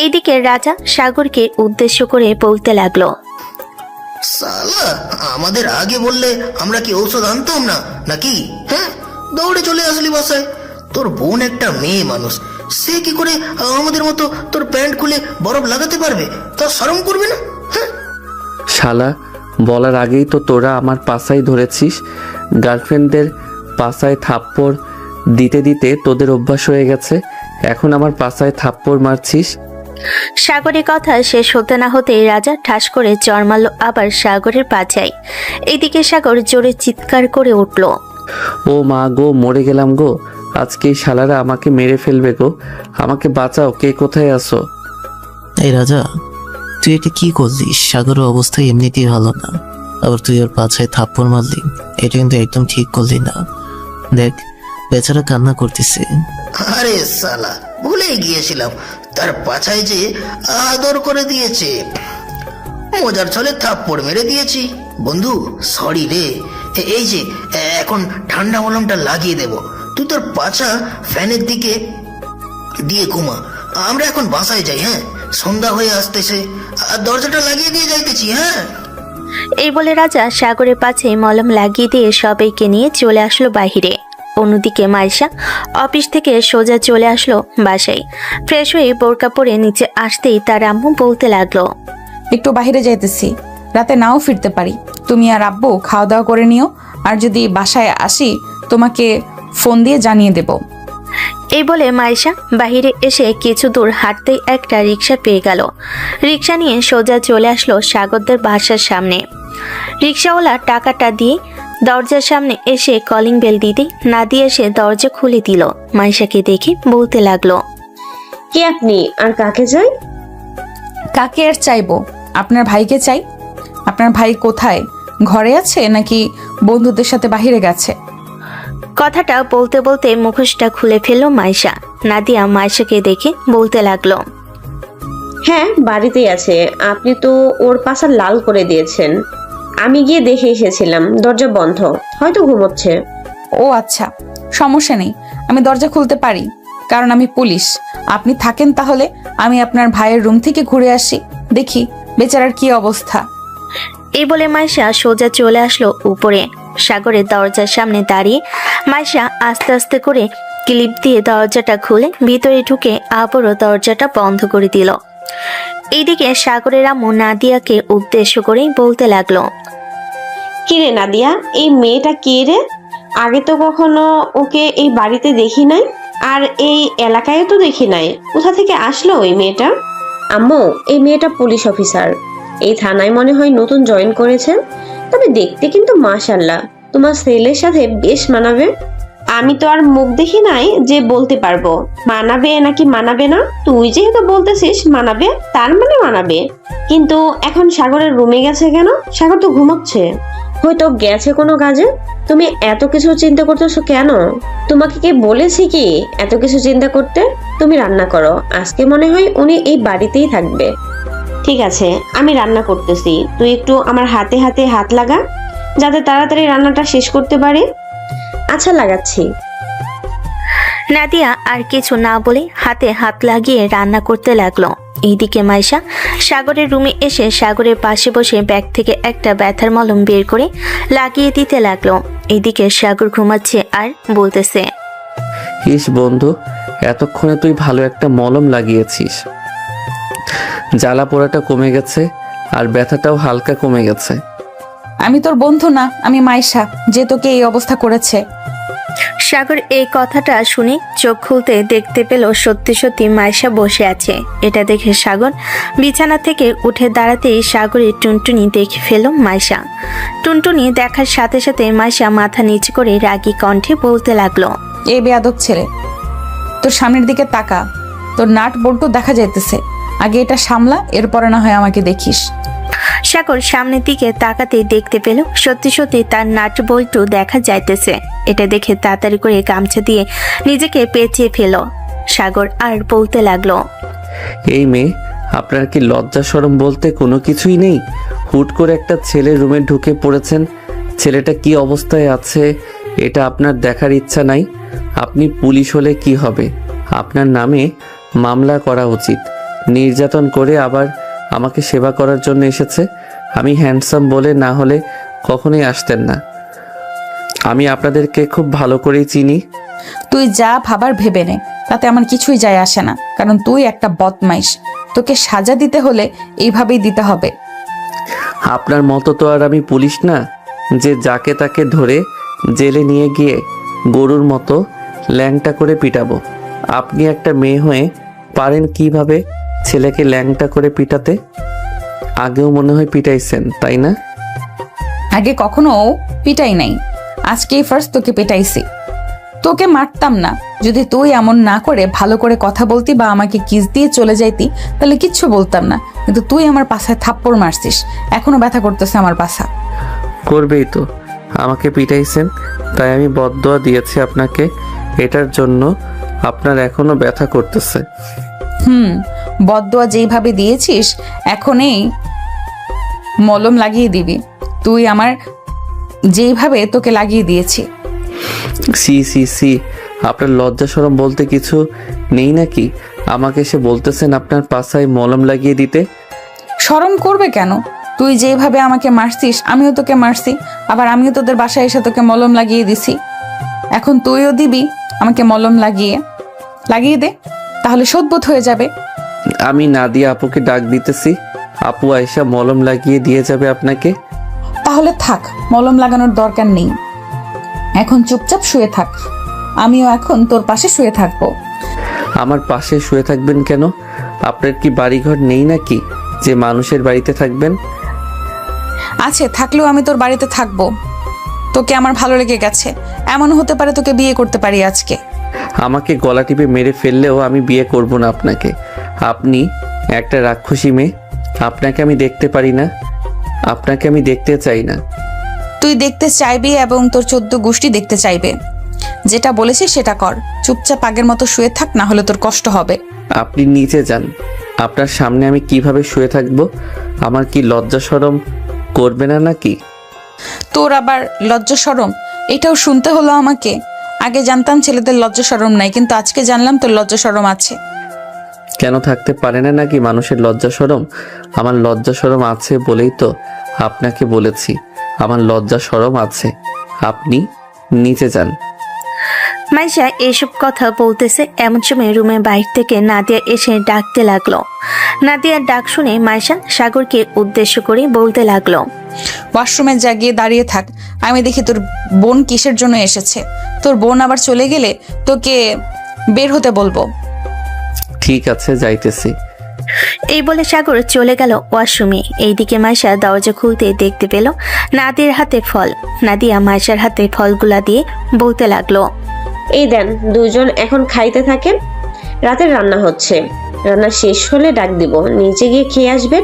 এইদিকে রাজা সাগরকে উদ্দেশ্য করে বলতে লাগলো, সালা, আমাদের আগে বললে আমরা কি ঔষধ আনতাম না নাকি? হ্যাঁ, দৌড়ে চলে আসলি বাসায়। তোর বোন একটা মেয়ে মানুষ, সে কি করে আমাদের মতো তোর প্যান্ট খুলে বরফ লাগাতে পারবে? তা শরম করবে না? হ্যাঁ, শালা, বলার আগেই তো তোরা আমার পাছায় ধরেছিস। গার্লফ্রেন্ডদের পাছায় থাপ্পড় দিতে দিতে তোদের অভ্যাস হয়ে গেছে, এখন আমার পাছায় থাপ্পড় মারছিস। সাগরের কথা শেষ হতে না হতেই রাজা ঠাস করে চড় মারল আবার সাগরের পাছায়। এদিকে সাগর জোরে চিৎকার করে উঠল। ও মা গো, মরে গেলাম গো, আজকে এই শালারা আমাকে মেরে ফেলবে গো, আমাকে বাঁচাও, কে কোথায় আছো? এই রাজা, তুই এটা কি করলি? সাগরের অবস্থা এমনিতেই ভালো না, আবার তুই ওর পাছায় থাপ্পড় মারলি, এটা কিন্তু একদম ঠিক করলি না। দেখ, বেচারা কান্না করতেছে। আরে সালা, ভুলে গিয়েছিলাম, তার পাছায় যে আদর করে দিয়েছে। মজার ছলে থাপ্পড় মেরে দিয়েছি। বন্ধু, সরি রে। এই যে এখন ঠান্ডা মলমটা লাগিয়ে দেব, তুই তোর পাছা ফ্যানের দিকে দিয়ে ঘুমা। আমরা এখন বাসায় যাই। হ্যাঁ, সন্ধ্যা হয়ে আসতেছে, আর দরজাটা লাগিয়ে দিয়ে যাইতেছি। হ্যাঁ। এই বলে রাজা সাগরের পাছে মলম লাগিয়ে দিয়ে সবাইকে নিয়ে চলে আসলো বাহিরে। অন্যদিকে মাইশা অফিস থেকে সোজা চলে আসলো বাসায়। ফ্রেশ হয়ে বোরকা পরে নিচে আসতেই তার আম্মু বলতে লাগলো, একটু বাইরে যাইতেছি, রাতে নাও ফিরতে পারি। তুমি আর আব্বু খাওয়া দাওয়া করে নিও, আর যদি বাসায় আসি তোমাকে ফোন দিয়ে জানিয়ে দেব। এই বলে মাইশা বাহিরে এসে কিছু দূর হাঁটতেই একটা রিক্সা পেয়ে গেল। রিক্সা নিয়ে সোজা চলে আসলো সাগরদের বাসার সামনে। রিক্সাওয়ালা টাকাটা দিয়ে দরজার সামনে এসে কলিং বেল দিতে না দিয়ে এসে দরজা খুলে দিল। মাইশাকে দেখে বলতে লাগলো, কে আপনি আর কাকে চাই? কাকে আর চাইবো, আপনার ভাইকে চাই। আপনার ভাই কোথায়? ঘরে আছে নাকি বন্ধুদের সাথে বাইরে গেছে? কথাটা বলতে বলতে মুখোশটা খুলে ফেলল মাইশা। নাদিয়া মাইশাকে দেখে বলতে লাগলো, হ্যাঁ, বাড়িতেই আছে। আপনি তো ওর পাশা লাল করে দিয়েছেন। আমি গিয়ে দেখে এসেছিলাম, দরজা বন্ধ, হয়তো ঘুমোচ্ছে। ও আচ্ছা, সমস্যা নেই, আমি দরজা খুলতে পারি, কারণ আমি পুলিশ। আপনি থাকেন তাহলে, আমি আপনার ভাইয়ের রুম থেকে ঘুরে আসি, দেখি বেচারার কি অবস্থা। এই বলে মাইশা সোজা চলে আসলো উপরে। সাগরের দরজার সামনে দাঁড়িয়ে মাইশা আস্তে আস্তে করে ক্লিপ দিয়ে দরজাটা খুলে ভিতরে ঢুকে আবারও দরজাটা বন্ধ করে দিল। এইদিকে সাগরের আম্মু নাদিয়াকে উদ্দেশ্য করেই বলতে লাগলো, কি রে নাদিয়া, এই মেয়েটা কে রে? আগে তো কখনো ওকে এই বাড়িতে দেখি নাই, আর এই এলাকায় তো দেখি নাই। কোথা থেকে আসলো ওই মেয়েটা? আম্মু, এই মেয়েটা পুলিশ অফিসার, এই থানায় মনে হয় নতুন জয়েন করেছেন। তবে দেখতে কিন্তু মাশাআল্লাহ তোমার ছেলের সাথে বেশ মানাবে। আমি তো আর মুখ দেখি নাই যে বলতে পারবো মানাবে নাকি মানাবে না। তুই যেহেতু বলতেছিস মানাবে, তার মানে মানাবে। কিন্তু এখন সাগরের রুমে গেছে কেন? সাগর তো ঘুমাচ্ছে, হয়তো গেছে কোনো কাজে। তুমি এত কিছু চিন্তা করতেছো কেন? তোমাকে কে বলেছি কি এত কিছু চিন্তা করতে? তুমি রান্না করো, আজকে মনে হয় উনি এই বাড়িতেই থাকবে। ঠিক আছে, আমি রান্না করতেছি, তুই একটু আমার হাতে হাতে হাত লাগা, যাতে তাড়াতাড়ি রান্নাটা শেষ করতে পারে। আচ্ছা, লাগাচ্ছি। নাদিয়া আর কিছু না বলে হাতে হাত লাগিয়ে রান্না করতে লাগলো। এইদিকে মাইশা সাগরের রুমে এসে সাগরের পাশে বসে ব্যাগ থেকে একটা ব্যথার মলম বের করে লাগিয়ে দিতে লাগলো। এইদিকে সাগর ঘুমাচ্ছে আর বলতেছে, ইস বন্ধু, এতক্ষণে তুই ভালো একটা মলম লাগিয়েছিস, জ্বালা পোড়াটা কমে গেছে আর ব্যথাটাও হালকা কমে গেছে। আমি তোর বন্ধু না, আমি মাইশা, যে তোকে এই অবস্থা করেছে। সাগর এই কথাটা শুনে চোখ খুলতে দেখতে পেল সত্যি সত্যি মাইশা বসে আছে। এটা দেখে সাগর বিছানা থেকে উঠে দাঁড়াতেই সাগরের টুনটুনি দেখে ফেল মাইশা। টুনটুনি দেখার সাথে সাথে মাইশা মাথা নিচু করে রাগী কণ্ঠে বলতে লাগলো, এই বেয়াদব ছেলে, তোর সামনের দিকে তাকা, তোর নাট বল্টু দেখা যাইতেছে, আগে এটা সামলা, এরপরে না হয় আমাকে দেখিস। সাগর সামনের দিকে তাকাতেই দেখতে পেল সত্যি সত্যি তার নাট বল্টু দেখা যাইতেছে। এটা দেখে তাড়াতাড়ি করে গামছা দিয়ে নিজেকে পেঁচিয়ে ফেল। সাগর আর বলতে লাগলো, এই মেয়ে, আপনার কি লজ্জা শরম বলতে কোনো কিছুই নেই? হুট করে একটা ছেলে রুমে ঢুকে পড়েছেন, ছেলেটা কি অবস্থায় আছে এটা আপনার দেখার ইচ্ছা নাই? আপনি পুলিশ হলে কি হবে? আপনার নামে মামলা করা উচিত। নির্যাতন করে আবার আমাকে সেবা করার জন্য এসেছে, আমি হ্যান্ডসাম বলে না হলে কখনোই আসতেন না। আমি আপনাদেরকে খুব ভালো করেই চিনি। তুই যা ভাবার ভেবে নে, তাতে আমার কিছুই যায় আসে না, কারণ তুই একটা বদমাইশ। তোকে সাজা দিতে হলে এইভাবেই দিতে হবে। আপনার মতো তো আর আমি পুলিশ না যে যাকে তাকে ধরে জেলে নিয়ে গিয়ে গরুর মতো ল্যাংটা করে পিটাবো। আপনি একটা মেয়ে হয়ে পারেন কিভাবে ছেলেকে ল্যাংটা করে পিটাতে? আগেও মনে হয় পিটাইছেন, তাই না? আগে কখনো পিটাই নাই, আজকেই ফার্স্ট তোকে পিটাইছি। তোকে মারতাম না যদি তুই এমন না করে ভালো করে কথা বলতি বা আমাকে কিস দিয়ে চলে যাইতি, তাহলে কিচ্ছু বলতাম না। কিন্তু তুই আমার পাছায় থাপ্পড় মারছিস, এখনো ব্যথা করতেছে আমার পাছা। করবেই তো, আমাকে পিটাইছেন তাই আমি বদদোয়া দিয়েছি আপনাকে। এটার জন্য আপনার এখনো ব্যথা করতেছে। বদদোয়া যেইভাবে দিয়েছিস এখনই মলম লাগিয়ে দিবি। তুই আমার যেইভাবে তোকে লাগিয়ে দিয়েছি। সি সি সি, আপনার লজ্জা শরম বলতে কিছু নেই নাকি? আমাকে এসে বলতেছেন আপনার পাছায় মলম লাগিয়ে দিতে। শরম করবে কেন? তুই যেভাবে আমাকে মারছিস আমিও তোকে মারছি, আবার আমিও তোদের বাসায় এসে তোকে মলম লাগিয়ে দিছি। এখন তুইও দিবি আমাকে মলম লাগিয়ে দে, তাহলে শোধবোধ হয়ে যাবে। আমি নাদিয়া আপুকে ডাক দিতেছি, আপু আয়সা মলম লাগিয়ে দিয়ে যাবে আপনাকে। তাহলে থাক, মলম লাগানোর দরকার নেই, এখন চুপচাপ শুয়ে থাক। আমিও এখন তোর পাশে শুয়ে থাকবো। আমার পাশে শুয়ে থাকবেন কেন? আপনার কি বাড়িঘর নেই নাকি যে মানুষের বাড়িতে থাকবেন? আছে, থাকলেও আমি তোর বাড়িতে থাকবো। তোকে আমার ভালো লেগে গেছে, এমন হতে পারে তোকে বিয়ে করতে পারি আজকে। আমাকে গলা টিপে মেরে ফেললেও আমি বিয়ে করব না আপনাকে। আপনি একটা রাক্ষসী মেয়ে, আপনাকে আমি দেখতে পারি না, আপনাকে আমি দেখতে চাই না। তুই দেখতে চাইবি এবং তোর 14 গোষ্ঠী দেখতে চাইবে। যেটা বলেছিস সেটা কর, চুপচাপ আগের মতো শুয়ে থাক, না হলে তোর কষ্ট হবে। আপনি নিচে যান, আপনার সামনে আমি কিভাবে শুয়ে থাকবো? আমার কি লজ্জা শরম করবে না নাকি? তোর আবার লজ্জা শরম, এটাও শুনতে হলো আমাকে? আগে জানতাম ছেলেদের লজ্জা শরম নাই, কিন্তু আজকে জানলাম তোর লজ্জা শরম আছে। কেন থাকতে পারে না নাকি মানুষের লজ্জা শরম? আমার লজ্জা শরম আছে বলেই তো আপনাকে বলেছি আমার লজ্জা শরম আছে। আপনি নিচে যান। মাইশা এসব কথা বলতেছে এমন সময় রুমের বাইরে থেকে নাদিয়া এসে ডাকতে লাগলো। নাদিয়ার ডাক শুনে মাইশা সাগরকে উদ্দেশ্য করে বলতে লাগলো, ওয়াশরুমে যা গিয়ে দাঁড়িয়ে থাক, আমি দেখি তোর বোন কিসের জন্য এসেছে। তোর বোন আবার চলে গেলে তোকে বের হতে বলবো। ঠিক আছে, যাইতেছি। এই বলে সাগর চলে গেল ওয়াশরুমে। এইদিকে মাইশা দরজা খুলতে দেখতে পেল নাদিয়ার হাতে ফল। নাদিয়া মাইশার হাতে ফলগুলা দিয়ে বলতে লাগলো, এই দেন, দুজন এখন খাইতে থাকেন। রাতের রান্না হচ্ছে, রান্না শেষ হলে ডাক দিব, নিচে গিয়ে খেয়ে আসবেন।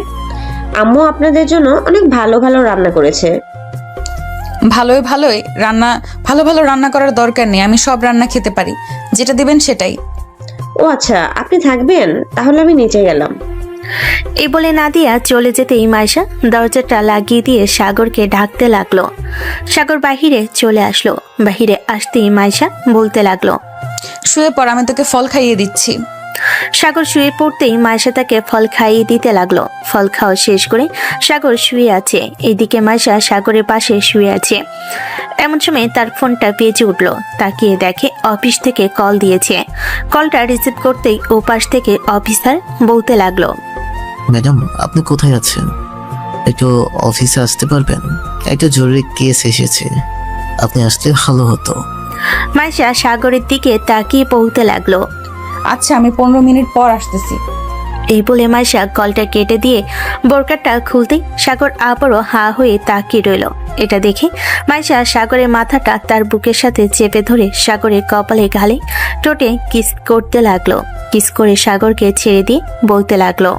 আম্মু আপনাদের জন্য অনেক ভালো ভালো রান্না করেছে। ভালোই ভালো ভালো রান্না করার দরকার নেই, আমি সব রান্না খেতে পারি, যেটা দিবেন সেটাই। ও আচ্ছা, আপনি থাকবেন, তাহলে আমি নিচে গেলাম। এই বলে নাদিয়া চলে যেতেই মাইশা দরজাটা লাগিয়ে দিয়ে সাগরকে ডাকতে লাগলো। সাগর বাহিরে চলে আসলো। বাহিরে আসতেই মাইশা বলতে লাগলো, শুয়ে পড়, আমি তোকে ফল খাইয়ে দিচ্ছি। সাগর শুয়ে পড়তেই মাইশা তাকে ফল খাইয়ে দিতে লাগলো। ফল খাওয়া শেষ করে সাগর শুয়ে আছে। এইদিকে মাইশা সাগরের পাশে শুয়ে আছে। এমন সময় তার ফোনটা বেজে উঠলো। তাকিয়ে দেখে অফিস থেকে কল দিয়েছে। কলটা রিসিভ করতেই ও পাশ থেকে অফিসার বলতে লাগলো, ম্যাডাম, আপনি কোথায় আছেন? একটু অফিসে আসতে পারবেন? একটা জরুরি কেস এসেছে, আপনি আসলে ভালো হতো। মাইশা সাগরের দিকে তাকিয়ে বলতে লাগলো, আচ্ছা, আমি 15 মিনিট পর আসতেছি। এই বলে মাইশা কলটা কেটে দিয়ে বোরকাটা খুলতেই সাগর আবারও হা হয়ে তাকিয়ে রইল। এটা দেখে মাইশা সাগরের মাথাটা তার বুকের সাথে চেপে ধরে সাগরের কপালে গালে ঠোঁটে কিস করতে লাগলো। কিস করে সাগরকে ছেড়ে দিয়ে বলতে লাগলো,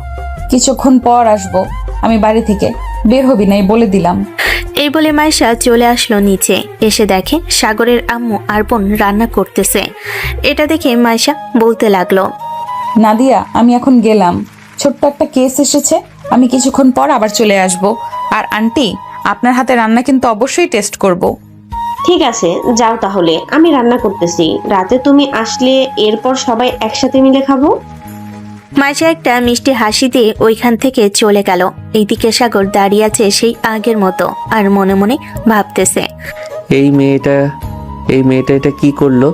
কিছুক্ষণ পর আসবো আমি বাড়ি থেকে, বের হবি নাই বলে দিলাম। এই বলে মাইশা চলে আসলো নিচে। এসে দেখে সাগরের আম্মু আর বোন রান্না করতেছে। এটা দেখে মাইশা বলতে লাগলো, নাদিয়া, আমি এখন গেলাম, ছোট্ট একটা কেস এসেছে, আমি কিছুক্ষণ পর আবার চলে আসব। আর আন্টি, আপনার হাতে রান্না কিন্তু অবশ্যই টেস্ট করব। ঠিক আছে, যাও তাহলে, আমি রান্না করতেছি। রাতে তুমি আসলে এরপর সবাই একসাথে মিলে খাবো। মাইশা একটা মিষ্টি হাসি দিয়ে ওইখান থেকে চলে গেল। এইদিকে সাগর দাঁড়িয়ে আছে সেই আগের মতো আর মনে মনে ভাবতেছে, এই মেয়েটা এটা কি করলো?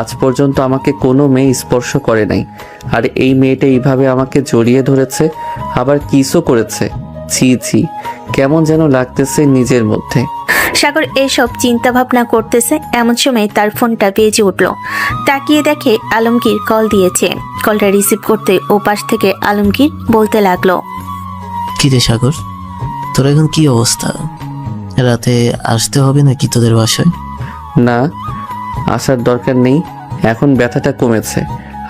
আজ পর্যন্ত আমাকে কোনো মেয়ে স্পর্শ করে নাই, আর এই মেয়েটা এইভাবে আমাকে জড়িয়ে ধরেছে, আবার কিসও করেছে। ছি ছি, কেমন যেন লাগতেছে নিজের মধ্যে। সাগর এইসব চিন্তা ভাবনা করতেছে, এমন সময় তার ফোনটা বেজে উঠল। তাকিয়ে দেখে আলমগীর কল দিয়েছে। কলটা রিসিভ করতে ওপাশ থেকে আলমগীর বলতে লাগলো, কি রে সাগর, তোর এখন কি অবস্থা? রাতে আসতে হবে নাকি তোদের বাসায়? না, আসার দরকার নেই, এখন ব্যথাটা কমেছে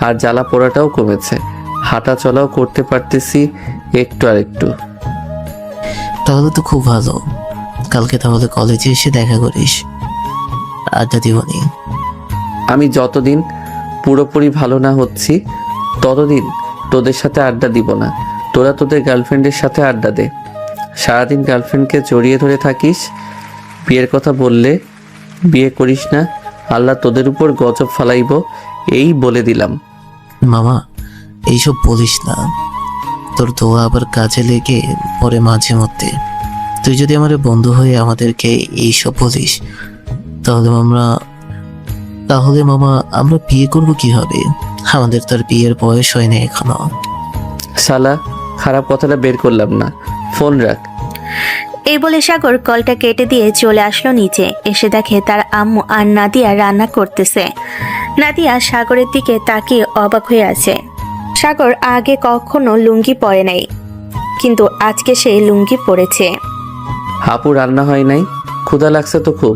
আর জ্বালা পোড়াটাও কমেছে, হাঁটা চলাও করতে পারতেছি একটু আর একটু। তাহলে তো খুব ভালো। কালকে তাহলে কলেজে এসে দেখা করিস, আড্ডা দিবনি। আমি যতদিন পুরোপুরি ভালো না হচ্ছি ততদিন তোদের সাথে আড্ডা দিব না। তোরা তোদের গার্লফ্রেন্ডের সাথে আড্ডা দে, সারাদিন গার্লফ্রেন্ডকে জড়িয়ে ধরে থাকিস। বিয়ের কথা বললে বিয়ে করিস না, আল্লাহ তোদের উপর গজব ফালাইব, এই বলে দিলাম। মামা, এইসব বলিস না, তোর দোয়া আবার কাজে লেগে পরে মাঝে মধ্যে। তুই যদি আমার বন্ধু হয়ে আমাদেরকে এইসব বলিস, তাহলে মামা আমরা বিয়ে করবো কিভাবে? আমাদের তো আর বিয়ের বয়স হয়নি এখনো। শালা, খারাপ কথাটা বের করলাম না, ফোন রাখ। এই বলে সাগর কলটা কেটে দিয়ে চলে আসলো নিচে। এসে দেখে তার আম্মু আর নাদিয়া রান্না করতেছে। নাদিয়া সাগরের দিকে তাকিয়ে অবাক হয়ে আছে। সাগর আগে কখনো লুঙ্গি পরে নাই, কিন্তু আজকে সে লুঙ্গি পরেছে। হাপু রান্না হয় নাই? ক্ষুধা লাগছে তো খুব।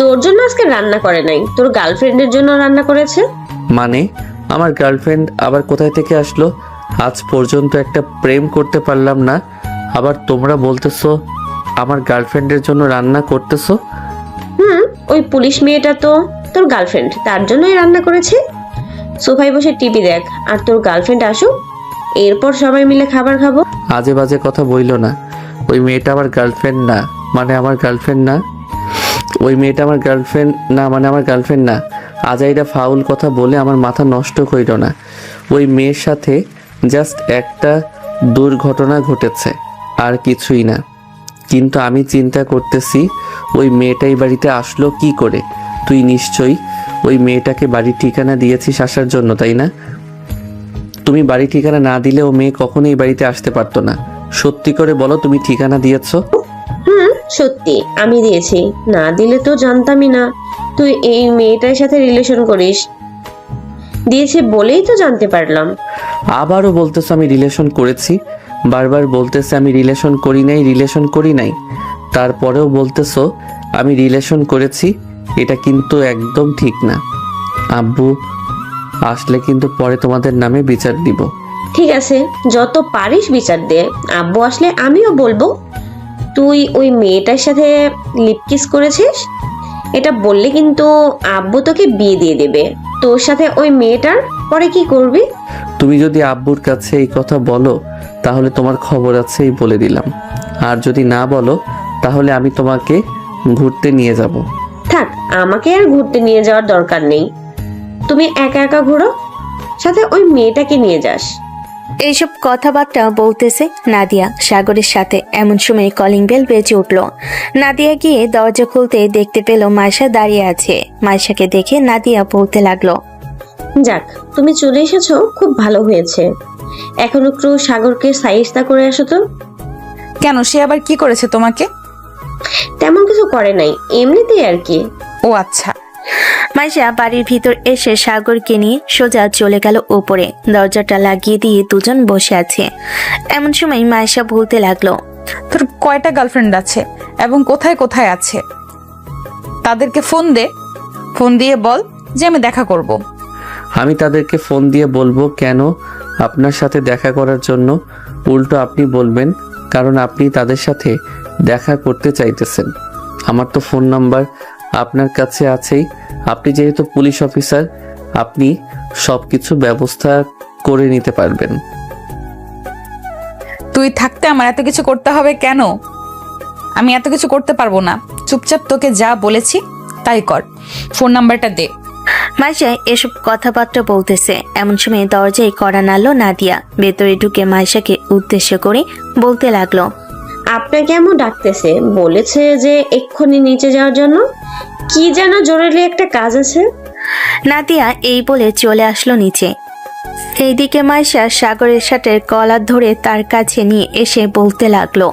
তোর জন্য আজকে রান্না করে নাই, তোর গার্লফ্রেন্ডের জন্য রান্না করেছে। মানে আমার গার্লফ্রেন্ড আবার কোথায় থেকে আসলো? আজ পর্যন্ত একটা প্রেম করতে পারলাম না, আবার তোমরা বলতেছো আমার গার্লফ্রেন্ডের জন্য রান্না করতেছো? ওই পুলিশ মেয়েটা তো তোর গার্লফ্রেন্ড, তার জন্যই রান্না করেছে। সোফায় বসে টিভি দেখ, আর তোর গার্লফ্রেন্ড আসুক, এরপর সবাই মিলে খাবার খাবো। আজে বাজে কথা বইলো না। ওই মেয়েটা আমার গার্লফ্রেন্ড না, মানে আমার গার্লফ্রেন্ড না। ওই মেয়েটা আমার গার্লফ্রেন্ড না, মানে আমার গার্লফ্রেন্ড না। আজাইরা ফাউল কথা বলে আমার মাথা নষ্ট কইরো না। ওই মেয়ের সাথে জাস্ট একটা দুর্ঘটনা ঘটেছে, আর কিছুই না। কিন্তু আমি চিন্তা করতেছি ওই মেয়েটাই বাড়িতে আসলো কি করে? তুই নিশ্চয়ই ওই মেয়েটাকে বাড়ির ঠিকানা দিয়েছিস আসার জন্য, তাই না? তুমি বাড়ি ঠিকানা না দিলে ও মেয়ে কখনোই বাড়িতে আসতে পারতো না। সত্যি করে বলো, তুমি ঠিকানা দিয়েছো? সত্যি আমি দিয়েছি, না দিলে তো জানতামই না তুই এই মেয়েটার সাথে রিলেশন করিস। দিয়েছে বলেই তো জানতে পারলাম। আবারও বলতেছো আমি রিলেশন করেছি, বারবার বলতেছে আমি রিলেশন করি নাই, তারপরেও বলতেছো আমি রিলেশন করেছি। এটা কিন্তু একদম ঠিক না। আব্বু আসলে কিন্তু পরে তোমাদের নামে বিচার দিব। ঠিক আছে, যত পারিস বিচার দে। আব্বু আসলে আমিও বলবো তুই ওই মেয়েটার সাথে লিপকিস করেছিস। এটা বললে কিন্তু আব্বু তোকে বিয়ে দিয়ে দেবে। তোর সাথে ওই মেয়েটার পরে কি করবি? তুমি যদি আব্বুর কাছে এই কথা বলো তাহলে তোমার খবর আছে, এই বলে দিলাম। আর যদি না বলো তাহলে আমি তোমাকে ঘুরতে নিয়ে যাব। থাক, আমাকে আর ঘুরতে নিয়ে যাওয়ার দরকার নেই। তুমি একা একা ঘুরো, সাথে ওই মেয়েটাকে নিয়ে যাস। এইসব কথাবার্তা বলতেছে নাদিয়া সাগরের সাথে। এমন সময় কলিং বেল বেজে উঠল। নাদিয়া গিয়ে দরজা খুলতে দেখতে পেল মাইশা দাঁড়িয়ে আছে। মাইশাকে দেখে নাদিয়া বলতে লাগলো, যাক, তুমি চলে এসেছো, খুব ভালো হয়েছে। এখন একটু সাগরকে সাইজটা করে আসো তো। কেন, সে আবার কি করেছে তোমাকে? তেমন কিছু করে নাই, এমনিতেই আর কি। ও আচ্ছা। মাইশা বাড়ির ভিতর এসে সাগরকে নিয়ে সোজা চলে গেল ওপরে। দরজাটা লাগিয়ে দিয়ে দুজন বসে আছে। এমন সময় মাইশা বলতে লাগলো, তোর কয়টা গার্লফ্রেন্ড আছে এবং কোথায় কোথায় আছে? তাদেরকে ফোন দে, ফোন দিয়ে বল যে আমি দেখা করব। আমি তাদেরকে ফোন দিয়ে বলবো কেন? আপনার সাথে দেখা করার জন্য। উল্টো আপনি বলবেন, কারণ আপনি তাদের সাথে দেখা করতে চাইতেছেন। আমার তো ফোন নাম্বার আপনার কাছে আছেই। আপনি যেহেতু পুলিশ অফিসার, আপনি সব কিছু ব্যবস্থা করে নিতে পারবেন। তুই থাকতে আমার এত কিছু করতে হবে কেন? আমি এত কিছু করতে পারবো না। চুপচাপ তোকে যা বলেছি তাই কর। ফোন নাম্বারটা দে। মাইশা এসব কথাবার্তা বলতেছে এমন সময় দরজায় কড়া নাড়ল নাদিয়া। ভেতরে ঢুকে মাইশাকে উদ্দেশ্য করে বলতে লাগলো, আপনাকে এমন ডাকতেছে, বলেছে যে এক্ষুনি নিচে যাওয়ার জন্য। কি যেন জরুরি একটা কাজ আছে। নাদিয়া এই বলে চলে আসলো নিচে। এইদিকে মাইশা সাগরের শার্টের কলার ধরে তার কাছে নিয়ে এসে বলতে লাগলো,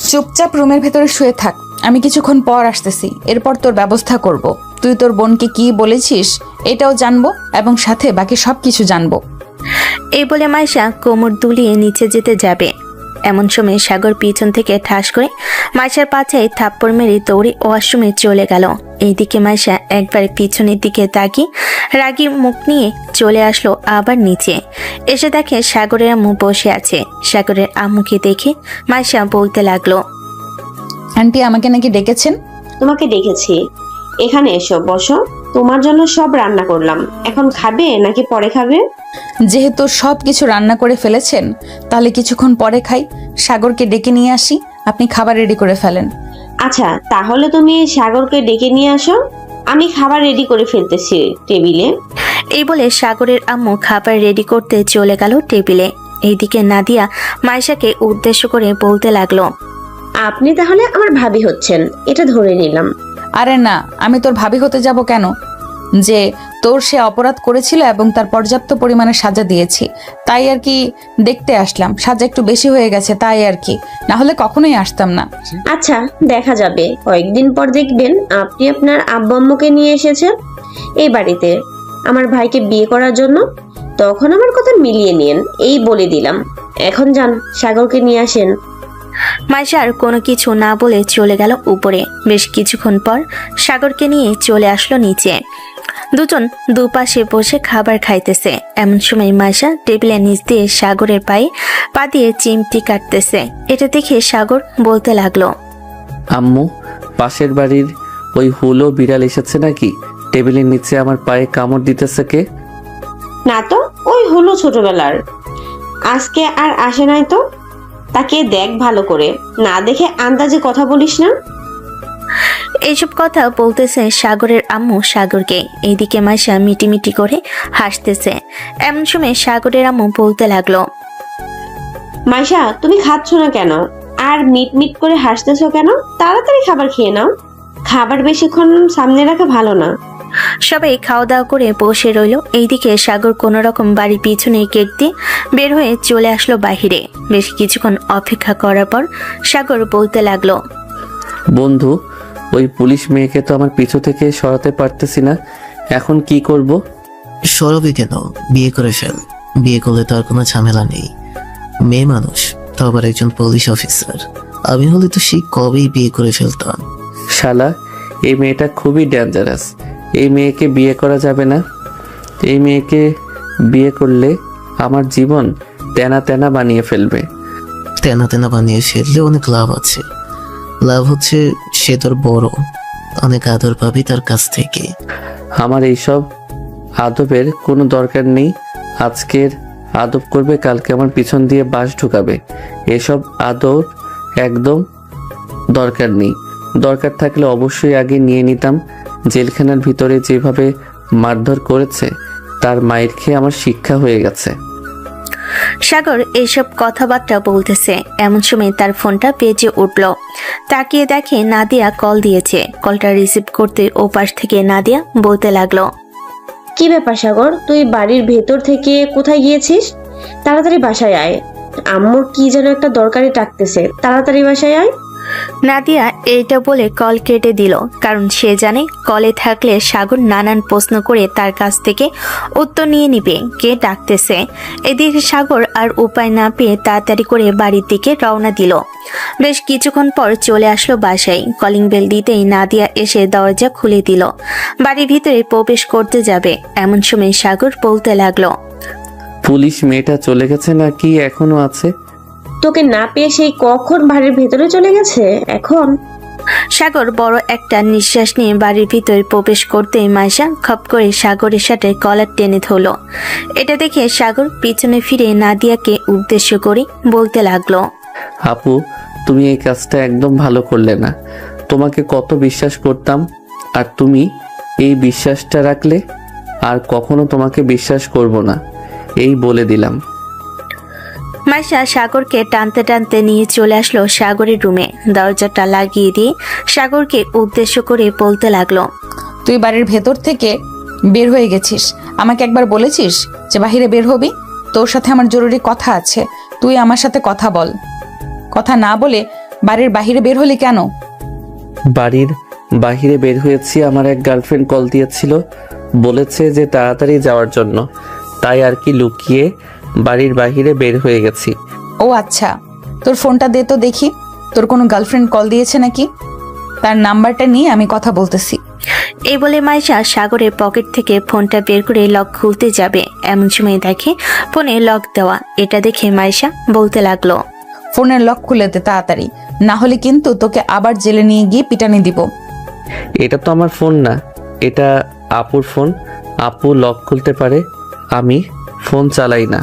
চুপচাপ রুমের ভেতরে শুয়ে থাক, আমি কিছুক্ষণ পর আসতেছি, এরপর তোর ব্যবস্থা করব। তুই তোর বোনকে কি বলেছিস এটাও জানবো এবং সাথে বাকি সব কিছু জানবো। এই বলে মাইশা কোমর দুলিয়ে নিচে যেতে যাবে। এমন সময় সাগর পিছন থেকে ঠাস করে মাইশার পাছায় থাপ্পড় মেরে দৌড়ে ওয়াশরুমে চলে গেল। এইদিকে মাইশা একবার পিছনের দিকে তাকিয়ে রাগী মুখ নিয়ে চলে আসলো আবার নিচে। এসে দেখে সাগরের আম্মু বসে আছে। সাগরের আম্মুকে দেখে মাইশা বলতে লাগলো, আন্টি আমাকে নাকি ডেকেছেন? তোমাকে দেখেছি, এখানে এসো বসো। তোমার জন্য সব রান্না করলাম, এখন খাবে নাকি পরে খাবে? যেহেতু সব কিছু রান্না করে ফেলেছেন তাহলে কিছুক্ষণ পরে খাই। সাগরকে ডেকে নিয়ে আসি, আপনি খাবার রেডি করে ফেলেন। আচ্ছা, তাহলে তুমি সাগরকে ডেকে নিয়ে আসো, আমি খাবার রেডি করে ফেলতেছি টেবিলে। এই বলে সাগরের আম্মু খাবার রেডি করতে চলে গেল টেবিলে। এইদিকে নাদিয়া মাইশাকে উদ্দেশ্য করে বলতে লাগলো, আপনি তাহলে আমার ভাবি হচ্ছেন, এটা ধরে নিলাম। আরে না, আমি তোর ভাবি হতে যাব কেন? যে তোর সে অপরাধ করেছিল এবং তার পর্যাপ্ত পরিমাণে সাজা দিয়েছি, তাই আর কি দেখতে আসলাম। সাজা একটু বেশি হয়ে গেছে তাই আর কি, না হলে কখনোই আসতাম না। আচ্ছা, দেখা যাবে। কয়েকদিন পর দেখবেন আপনি আপনার আব্বু আম্মুকে নিয়ে এসেছেন এই বাড়িতে আমার ভাইকে বিয়ে করার জন্য। তখন আমার কথা মিলিয়ে নিন, এই বলে দিলাম। এখন যান, সাগরকে নিয়ে আসেন। মাইশা আর কোনো কিছু না বলে চলে গেল উপরে। বেশ কিছুক্ষণ পর সাগরকে নিয়ে চলে আসলো নিচে। দুজন দুপাশে বসে খাবার খাইতেছে। এমন সময় মাইশা টেবিলের নিচ দিয়ে সাগরের পায়ে পা দিয়ে চিমটি কাটতেছে। এটা দেখে সাগর বলতে লাগলো, আম্মু, পাশের বাড়ির ওই হুলো বিড়াল এসেছে নাকি? টেবিলের নিচে আমার পায়ে কামড় দিতেছে কে? না তো, ওই হলো ছোটবেলার, আজকে আর আসে নাই তো। তাকে দেখ ভালো করে, না দেখে আন্দাজে কথা বলিস না। এইসব কথা বলতেছে সাগরের আম্মু সাগরকে। এইদিকে মাইশা মিটিমিটি করে হাসতেছে। এমন সময় সাগরের আম্মু বলতে লাগলো, মাইশা, তুমি খাচ্ছ না কেন আর মিট মিট করে হাসতেছো কেন? তাড়াতাড়ি খাবার খেয়ে নাও, খাবার বেশিক্ষণ সামনে রাখা ভালো না। সবাই খাওয়া দাওয়া করে বসে রইল। এইদিকে সাগর কোনো রকম বাড়ির পিছনে গেট দিয়ে বের হয়ে চলে আসলো বাহিরে। বেশ কিছুক্ষণ অপেক্ষা করার পর সাগর বলতে লাগলো, বন্ধু, ওই পুলিশ মেয়েকে তো আমার পিছু থেকে সরাতে পারতেছি না, এখন কি করব? সরবি কেন? বিয়ে করে ফেল। বিয়ে করলে তো আর কোনো ঝামেলা নেই। মেয়ে মানুষ, তো আবার একজন পুলিশ অফিসার। আমি হলে তো সেই কবেই বিয়ে করে ফেলতাম। শালা, এই মেয়েটা খুবই ডেঞ্জারাস। এই মেয়েকে বিয়ে করা যাবে না। এই মেয়েকে বিয়ে করলে আমার জীবন তেনা তেনা বানিয়ে ফেলবে। তেনা তেনা বানিয়ে ফেললে অনেক লাভ আছে। লাভ হচ্ছে সে তোর বড়, অনেক আদর পাবি তার কাছ থেকে। আমার এইসব আদবের কোনো দরকার নেই। আজকের আদব করবে, কালকে আমার পিছন দিয়ে বাঁশ ঢুকাবে। এসব আদর একদম দরকার নেই। দরকার থাকলে অবশ্যই আগে নিয়ে নিতাম। জেলখানার ভিতরে যেভাবে মারধর করেছে তার মায়ের খেয়ে আমার শিক্ষা হয়ে গেছে। সাগর এইসব কথাবার্তা বলতেছে। এমন সময় তার ফোনটা বেজে উঠল। তাকিয়ে দেখে নাদিয়া কল দিয়েছে। কলটা রিসিভ করতে ওপাশ থেকে নাদিয়া বলতে লাগলো, কি ব্যাপার সাগর, তুই বাড়ির ভেতর থেকে কোথায় গিয়েছিস? তাড়াতাড়ি বাসায় আয়, আম্মুর কি যেন একটা দরকারি ডাকতেছে, তাড়াতাড়ি বাসায় আয়। নাদিয়া এইটা বলে কল কেটে দিল, কারণ সে জানে কলে থাকলে সাগর নানান প্রশ্ন করে তার কাছ থেকে উত্তর নিয়ে নিবে কে ডাকতেছে। এদিকে সাগর আর উপায় না পেয়ে তাড়াতাড়ি করে বাড়ির দিকে রওনা দিল। বেশ কিছুক্ষণ পর চলে আসলো বাসায়। কলিং বেল দিতেই নাদিয়া এসে দরজা খুলে দিল। বাড়ির ভিতরে প্রবেশ করতে যাবে এমন সময় সাগর বলতে লাগলো, পুলিশ মেয়েটা চলে গেছে নাকি এখনো আছে? তোকে না পেয়ে সেই কখন বাড়ির ভেতরে চলে গেছে। এখন সাগর বড় একটা নিঃশ্বাস নিয়ে বাড়ির ভিতরে প্রবেশ করতেই মাইশা খপ করে সাগরের সাথে কলার টেনে ধরল। এটা দেখে সাগর পিছনে ফিরে নাদিয়াকে উদ্দেশ্য করে বলতে লাগলো, আপু, তুমি এই কাজটা একদম ভালো করলে না। তোমাকে কত বিশ্বাস করতাম, আর তুমি এই বিশ্বাসটা রাখলে আর কখনো তোমাকে বিশ্বাস করব না, এই বলে দিলাম। মাইশা সাগরকে টানতে টানতে নিয়ে চলে আসলো সাগরের রুমে। দরজাটা লাগিয়ে দিয়ে সাগরকে উদ্দেশ্য করে বলতে লাগলো, তুই বাড়ির ভেতর থেকে বের হয়ে গেছিস, আমাকে একবার বলেছিস যে বাহিরে বের হবি? তোর সাথে আমার জরুরি কথা আছে, তুই আমার সাথে কথা বল। কথা না বলে বাড়ির বাহিরে বের হলি কেন? বাড়ির বাহিরে বের হয়েছি, আমার এক গার্লফ্রেন্ড কল দিয়েছিল, বলেছে যে তাড়াতাড়ি যাওয়ার জন্য, তাই আর কি লুকিয়ে বাড়ির বাহিরে বের হয়ে গেছি। ও আচ্ছা, তোর ফোনটা দে তো দেখি, তোর কোনো গার্লফ্রেন্ড কল দিয়েছে নাকি? তার নাম্বারটা নিয়ে আমি কথা বলতেছি। এই বলে মাইশা সাগরের পকেট থেকে ফোনটা বের করে লক খুলতে যাবে, এমন সময় দেখে ফোনে লক দেওয়া। এটা দেখে মাইশা বলতে লাগলো, ফোনের লক খুলে দে তাড়াতাড়ি, না হলে কিন্তু তোকে আবার জেলে নিয়ে গিয়ে পিটানি দিব। এটা তো আমার ফোন না, এটা আপুর ফোন, আপু লক খুলতে পারে, আমি ফোন চালাই না।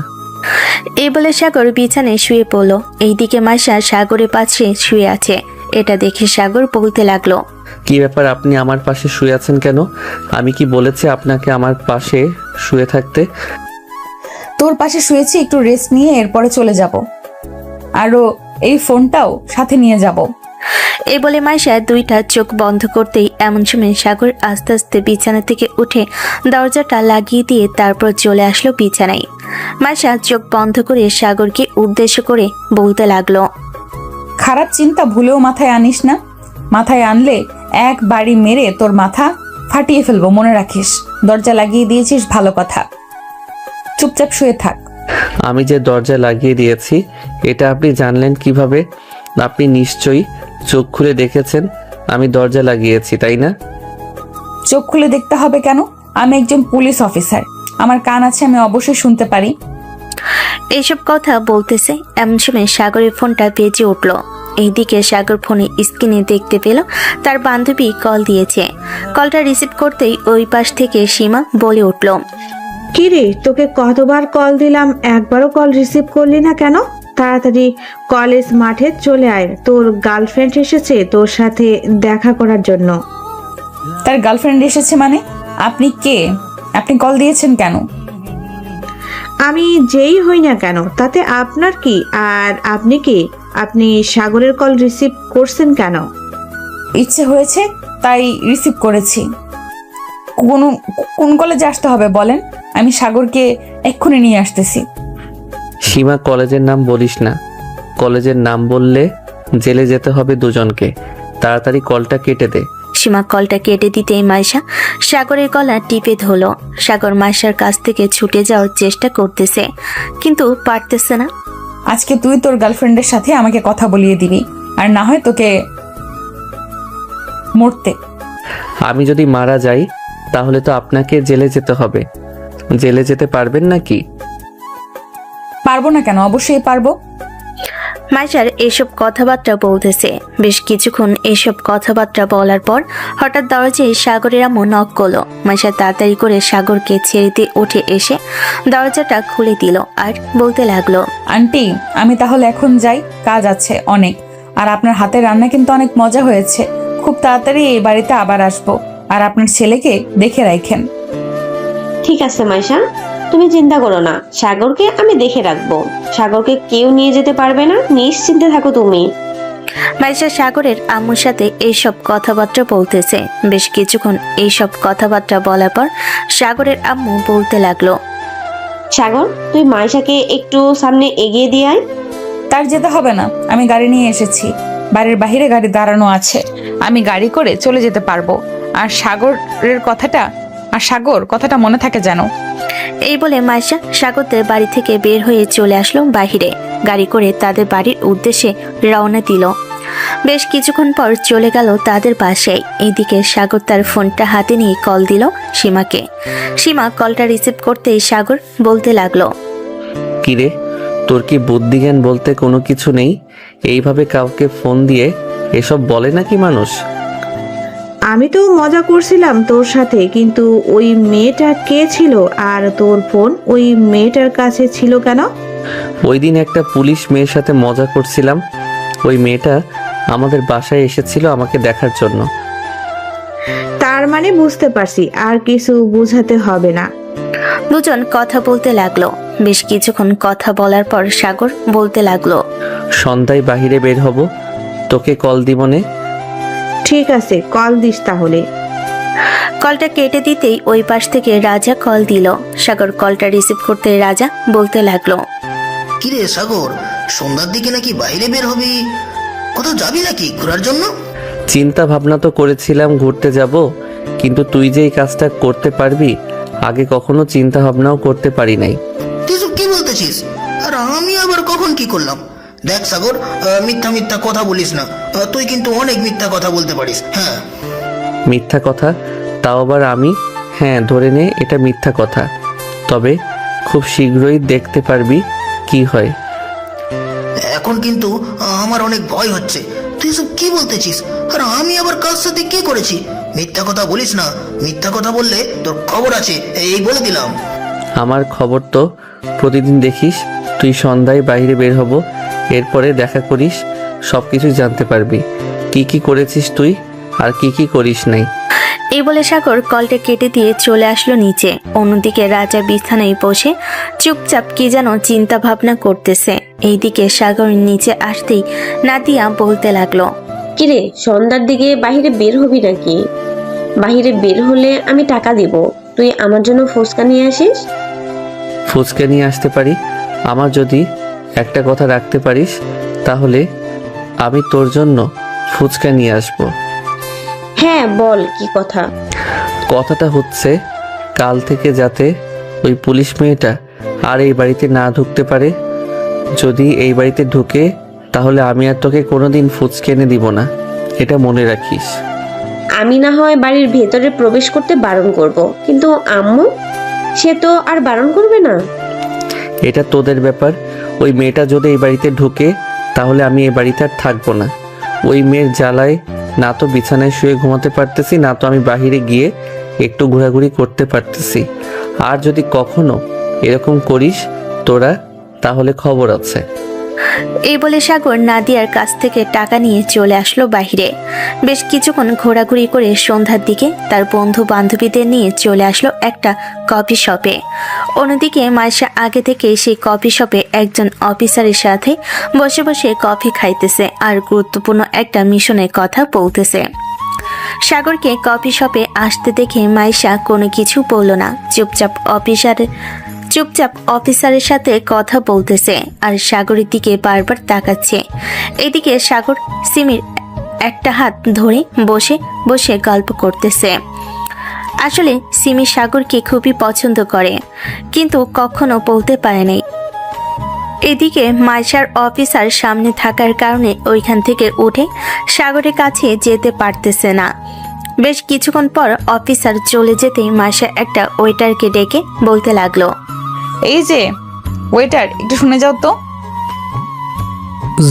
এই বলে সাগর বিছানায় শুয়ে পড়লো। এইদিকে মাইশা সাগরের পাশে শুয়ে আছে। এটা দেখে সাগর বলতে লাগলো, কি ব্যাপার, আপনি আমার পাশে শুয়ে আছেন কেন? আমি কি বলেছি আপনাকে আমার পাশে শুয়ে থাকতে? তোর পাশে শুয়েছি, একটু রেস্ট নিয়ে এরপরে চলে যাব, আরও এই ফোনটাও সাথে নিয়ে যাব। এই বলে মাইশা দুইটা চোখ বন্ধ করতেই এমন সময় সাগর আস্তে আস্তে বিছানা থেকে উঠে দরজাটা লাগিয়ে দিয়ে তারপর চলে আসলো বিছানায়। মাইশা চোখ বন্ধ করে সাগরকে উদ্দেশ্য করে বলতে লাগলো, খারাপ চিন্তা ভুলেও মাথায় আনিস না, মাথায় আনলে এক বাড়ি মেরে তোর মাথা ফাটিয়ে ফেলবো, মনে রাখিস। দরজা লাগিয়ে দিয়েছিস ভালো কথা, চুপচাপ শুয়ে থাক। আমি যে দরজা লাগিয়ে দিয়েছি এটা আপনি জানলেন কিভাবে? আপনি নিশ্চয়ই চোখ খুলে দেখেছেন আমি দরজা লাগিয়েছি, তাই না? চোখ খুলে দেখতে হবে কেন? আমি একজন পুলিশ অফিসার, আমার কান আছে, আমি অবশ্যই শুনতে পারি। এইসব কথা বলতেছে এমন সময় সাগরের ফোনটা বেজে উঠল। এইদিকে সাগর ফোনে স্ক্রিনে দেখতে পেল তার বান্ধবী কল দিয়েছে। কলটা রিসিভ করতেই ওই পাশ থেকে সীমা বলে উঠল, কিরে, তোকে কতবার কল দিলাম, একবারও কল রিসিভ করলি না কেন? তাড়াতাড়ি কলেজ মাঠে চলে আয়, তোর গার্লফ্রেন্ড এসেছে তোর সাথে দেখা করার জন্য। তার গার্লফ্রেন্ড এসেছে মানে? আপনি কে? আপনি কল দিয়েছেন কেন? আমি যেই হই না কেন তাতে আপনার কি? আর আপনি কি? আপনি সাগরের কল রিসিভ করছেন কেন? ইচ্ছে হয়েছে তাই রিসিভ করেছি। কোন কলেজে আসতে হবে বলেন, আমি সাগরকে এক্ষুনি নিয়ে আসতেছি। সীমা, কলেজের নাম বলিস না, কলেজের নাম বললে জেলে যেতে হবে দুজনকে। তাড়াতাড়ি কলটা কেটে দে। সীমা কলটা কেটে দিতেই মাইশা সাগরের গলা টিপে ধরল। সাগর মাইশার কাছ থেকে ছুটে যাওয়ার চেষ্টা করতেছে, কিন্তু পারতেছে না। আজকে তুই তোর গার্লফ্রেন্ডের সাথে আমাকে কথা বলিয়ে দিবি, আর না হয় তোকে মরতে। আমি যদি মারা যাই তাহলে তো আপনাকে জেলে যেতে হবে। জেলে যেতে পারবেন নাকি? পারবো না কেন? অবশ্যই পারবো। মাইশার এসব কথাবার্তা বলতেছে। বেশ কিছুক্ষণ এসব কথাবার্তা বলার পর হঠাৎ দরজায় সাগরের আম্মু নক করলো। মাইশা তাড়াতাড়ি করে সাগরকে ছেড়ে দিয়ে উঠে এসে দরজাটা খুলে দিল আর বলতে লাগলো, আন্টি, আমি তাহলে এখন যাই, কাজ আছে অনেক। আর আপনার হাতের রান্না কিন্তু অনেক মজা হয়েছে। খুব তাড়াতাড়ি এই বাড়িতে আবার আসবো, আর আপনার ছেলেকে দেখে রাখেন। ঠিক আছে মাইশা, তুমি চিন্তা করো না, সাগরকে আমি দেখে রাখবো। সাগরকে কেউ নিয়ে যেতে পারবে না, নিশ্চিন্তে থাকো তুমি। মাইশা সাগরের আম্মুর সাথে এইসব কথাবার্তা বলতেছে। বেশ কিছুক্ষণ এইসব কথাবার্তা বলার পর সাগরের আম্মু বলতে লাগলো, সাগর, তুই মাইশাকে একটু সামনে এগিয়ে দিয়ে আয়। তার যেতে হবে না, আমি গাড়ি নিয়ে এসেছি, বাড়ির বাইরে গাড়ি দাঁড়ানো আছে, আমি গাড়ি করে চলে যেতে পারবো। আর সাগর কথাটা মনে থাকে যেন। এই বলে মাইশা সাগরদের বাড়ি থেকে বের হয়ে চলে আসলো বাহিরে। গাড়ি করে তাদের বাড়ির উদ্দেশ্যে রওনা দিল। বেশ কিছুক্ষণ পর চলে গেল তাদের বাসায়। এইদিকে সাগর তার ফোনটা হাতে নিয়ে কল দিল সীমাকে। সীমা কলটা রিসিভ করতেই সাগর বলতে লাগলো, কিরে, তোর কি বুদ্ধি জ্ঞান বলতে কোনো কিছু নেই? এইভাবে কাউকে ফোন দিয়ে এসব বলে নাকি মানুষ? আমি তো মজা করছিলাম তোর সাথে, কিন্তু ওই মেয়েটা কে ছিল? আর তোর ফোন ওই মেয়েটার কাছে ছিল কেন? ওই দিন একটা পুলিশ মেয়ের সাথে মজা করছিলাম। ওই মেয়েটা আমাদের বাসায় এসেছিল আমাকে দেখার জন্য। তার মানে বুঝতে পারছি, আর কিছু বোঝাতে হবে না। দুজন কথা বলতে লাগলো। বেশ কিছুক্ষণ কথা বলার পর সাগর বলতে লাগলো, সন্ধ্যায় বাহিরে বের হব, তোকে কল দিবনে। ঠিক আছে, কল দিস তাহলে। কলটা কেটে দিতেই ওই পাশ থেকে রাজা কল দিল। সাগর কলটা রিসিভ করতে রাজা বলতে লাগলো, কিরে সাগর, সন্ধ্যার দিকে নাকি বাইরে বের হবি? কোথাও যাবি নাকি ঘোরার জন্য? চিন্তা ভাবনা তো করেছিলাম ঘুরতে যাব, কিন্তু তুই যে এই কাজটা করতে পারবি আগে কখনো চিন্তা ভাবনাও করতে পারি নাই। তুই সব কি বলতেছিস? আর আমি আবার কখন কি করলাম? দেখ সাগর, মিথ্যা মিথ্যা কথা বলিস না। তুই কিন্তু অনেক মিথ্যা কথা বলতে পারিস। হ্যাঁ, মিথ্যা কথা? তাও আবার আমি? হ্যাঁ, ধরে নে এটা মিথ্যা কথা, তবে খুব শীঘ্রই দেখতে পারবি কি হয়। এখন কিন্তু আমার অনেক ভয় হচ্ছে। তুই সব কি বলতেছিস? আর আমি আবার কার সাথে কি করেছি? মিথ্যা কথা বলিস না। মিথ্যা কথা বললে তোর খবর আছে, এই বলে দিলাম। আমার খবর তো প্রতিদিন দেখিস। তুই সন্ধ্যায় বাইরে বের হব, এরপরে দেখা করিস, সব কিছু জানতে পারবি কি কি করেছিস তুই আর কি কি করিস নাই। এই বলে সাগর কলটা কেটে দিয়ে চলে আসলো নিচে। অন্যদিকে রাজা বিছানায় বসে চুপচাপ কি যেন চিন্তা ভাবনা করতেছে। এইদিকে সাগর নিচে আসতেই নাদিয়া বলতে লাগলো, কিরে, সন্ধ্যার দিকে বাহিরে বের হবি নাকি? বাহিরে বের হলে আমি টাকা দিব, তুই আমার জন্য ফুচকা নিয়ে আসিস। ফুচকা নিয়ে আসতে পারি। আমার যদি একটা কথা রাখতে পারিস তাহলে আমি তোর জন্য ফুচকা নিয়ে আসবো। হ্যাঁ বল, কি কথা? কথাটা হচ্ছে কাল থেকে যাতে ওই পুলিশ মেয়েটা আর এই বাড়িতে না ঢুকতে পারে। যদি এই বাড়িতে ঢুকে তাহলে আমি আর তোকে কোনোদিন ফুচকা এনে দিব না, এটা মনে রাখিস। আমি না হয় বাড়ির ভেতরে প্রবেশ করতে বারণ করব, কিন্তু আম্মু, সে তো আর বারণ করবে না। এটা তোদের ব্যাপার। ওই মেয়েটা যদি এই বাড়িতে ঢুকে তাহলে আমি এই বাড়িতে আর থাকবো না। ওই মেয়ের জ্বালায় না তো বিছানায় শুয়ে ঘুমাতে পারতেছি, না তো আমি বাহিরে গিয়ে একটু ঘোরাঘুরি করতে পারতেছি। আর যদি কখনো এরকম করিস তোরা, তাহলে খবর আছে। এই বলে সাগর নাদিয়ার কাছ থেকে টাকা নিয়ে চলে আসলো বাহিরে। বেশ কিছুক্ষণ ঘোরাঘুরি করে সন্ধ্যার দিকে তার বন্ধু বান্ধবীদের নিয়ে চলে আসলো একটা কফি শপে। অন্যদিকে মাইশা আগে থেকে সেই কফি শপে একজন অফিসারের সাথে বসে বসে কফি খাইতেছে আর গুরুত্বপূর্ণ একটা মিশনের কথা বলতেছে। সাগরকে কফি শপে আসতে দেখে মাইশা কোনো কিছু বলল না, চুপচাপ অফিসারের সাথে কথা বলতেছে আর সাগরের দিকে বারবার তাকাচ্ছে। এদিকে সাগর সিমির একটা হাত ধরে বসে বসে গল্প করতেছে। আসলে সিমি সাগরকে খুবই পছন্দ করে, কিন্তু কখনো বলতে পারে নাই। এদিকে মাইশার অফিসার সামনে থাকার কারণে ওইখান থেকে উঠে সাগরের কাছে যেতে পারতেছে না। বেশ কিছুক্ষণ পর অফিসার চলে যেতেই মাইশা একটা ওয়েটারকে ডেকে বলতে লাগলো, এই যে ওয়েটার, একটু শুনে যাও তো।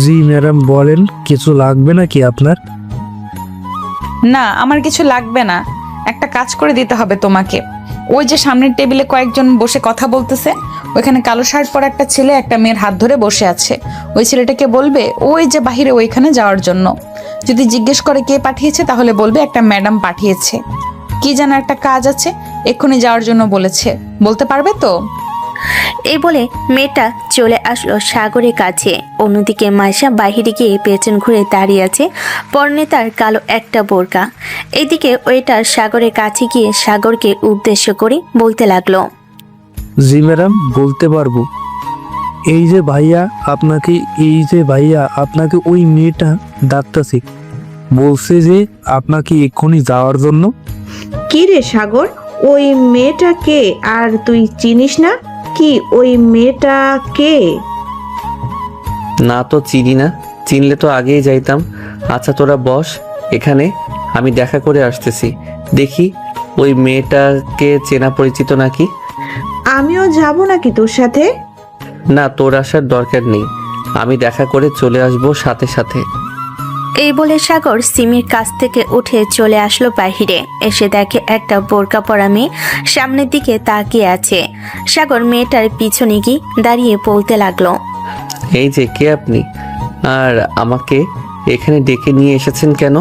জি ম্যাডাম, বলেন, কিছু লাগবে নাকি আপনার? না, আমার কিছু লাগবে না, একটা কাজ করে দিতে হবে তোমাকে। ওই যে সামনের টেবিলে কয়েকজন বসে কথা বলতেছে, ওইখানে কালো শার্ট পরা একটা ছেলে একটা মেয়ের হাত ধরে বসে আছে। ওই ছেলেটাকে বলবে ওই যে বাহিরে ওইখানে যাওয়ার জন্য। যদি জিজ্ঞেস করে কে পাঠিয়েছে তাহলে বলবে একটা ম্যাডাম পাঠিয়েছে, কি যেন একটা কাজ আছে, এক্ষুনি যাওয়ার জন্য বলেছে। বলতে পারবে তো? এই বলে মেয়েটা চলে আসলো সাগরের কাছে। অন্যদিকে মাইশা বাহিরে গিয়ে পেছন ঘুরে দাঁড়িয়ে আছে, পরনে তার কালো একটা বোরকা। এদিকে ওয়েটার সাগরের কাছে গিয়ে সাগরকে উদ্দেশ্য করে বলতে লাগলো, জি ম্যাডাম, বলতে পারবো। এই যে ভাইয়া আপনাকে ওই মেয়েটা ডাকতেছে, বলছে যে আপনাকে এক্ষুনি যাওয়ার জন্য। কি রে সাগর, ওই মেয়েটা কে? আর তুই চিনিস না কি ওই মেয়েটা কে? না তো চিনি না, চিনলে তো আগেই যাইতাম। আচ্ছা তোরা বস এখানে, আমি দেখা করে আসতেছি। দেখি ওই মেয়েটাকে চেনা পরিচিত নাকি। আমিও যাব নাকি তোর সাথে? না, তোর আসার দরকার নেই, আমি দেখা করে চলে আসবো সাথে সাথে। এই বলে সাগর সিমির কাছ থেকে উঠে চলে আসলো বাহিরে। এসে দেখে একটা বোরকা পরা মেয়ে সামনের দিকে তাকিয়ে আছে। সাগর মেয়েটার পিছনে গিয়ে দাঁড়িয়ে বলতে লাগলো, এই যে কে আপনি, আর আমাকে এখানে ডেকে নিয়ে এসেছেন কেন?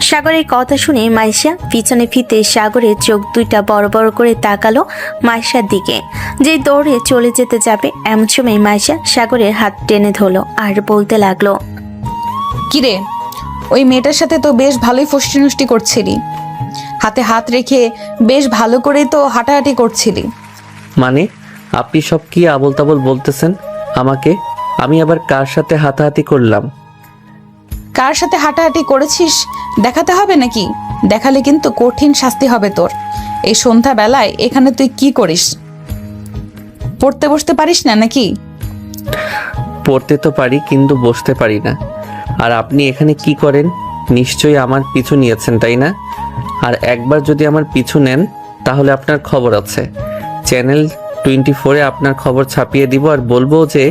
সাগরের কথা শুনে মাইশা পিছনে ফিরতে সাগরের চোখ দুইটা বড় বড় করে তাকালো মাইশার দিকে। যে দৌড়ে চলে যেতে যাবে এমন সময় মাইশা সাগরের হাত টেনে ধরলো আর বলতে লাগলো, কিরে, ওই মেয়েটার সাথে তো বেশ ভালোই ফষ্টি নষ্টি করছিলি, হাতে হাত রেখে বেশ ভালো করেই তো হাঁটাহাঁটি করছিলি। মানে আপনি সব কি আবোল তাবোল বলতেছেন আমাকে? আমি আবার কার সাথে হাতাহাতি করলাম? কার সাথে হাঁটাহাঁটি করেছিস দেখাতে হবে নাকি? দেখালে কিন্তু কঠিন শাস্তি হবে তোর। এই সন্ধ্যা বেলায় এখানে তুই কি করিস? পড়তে বসতে পারিস না নাকি? পড়তে তো পারি কিন্তু বসতে পারি না। আর আপনি এখানে কি করেন? নিশ্চয়ই আমার পিছু নিয়েছেন, তাই না? আর একবার যদি আমার পিছু নেন তাহলে আপনার খবর আছে। চ্যানেল 24-এ আপনার খবর ছাপিয়ে দিব আর বলবো যে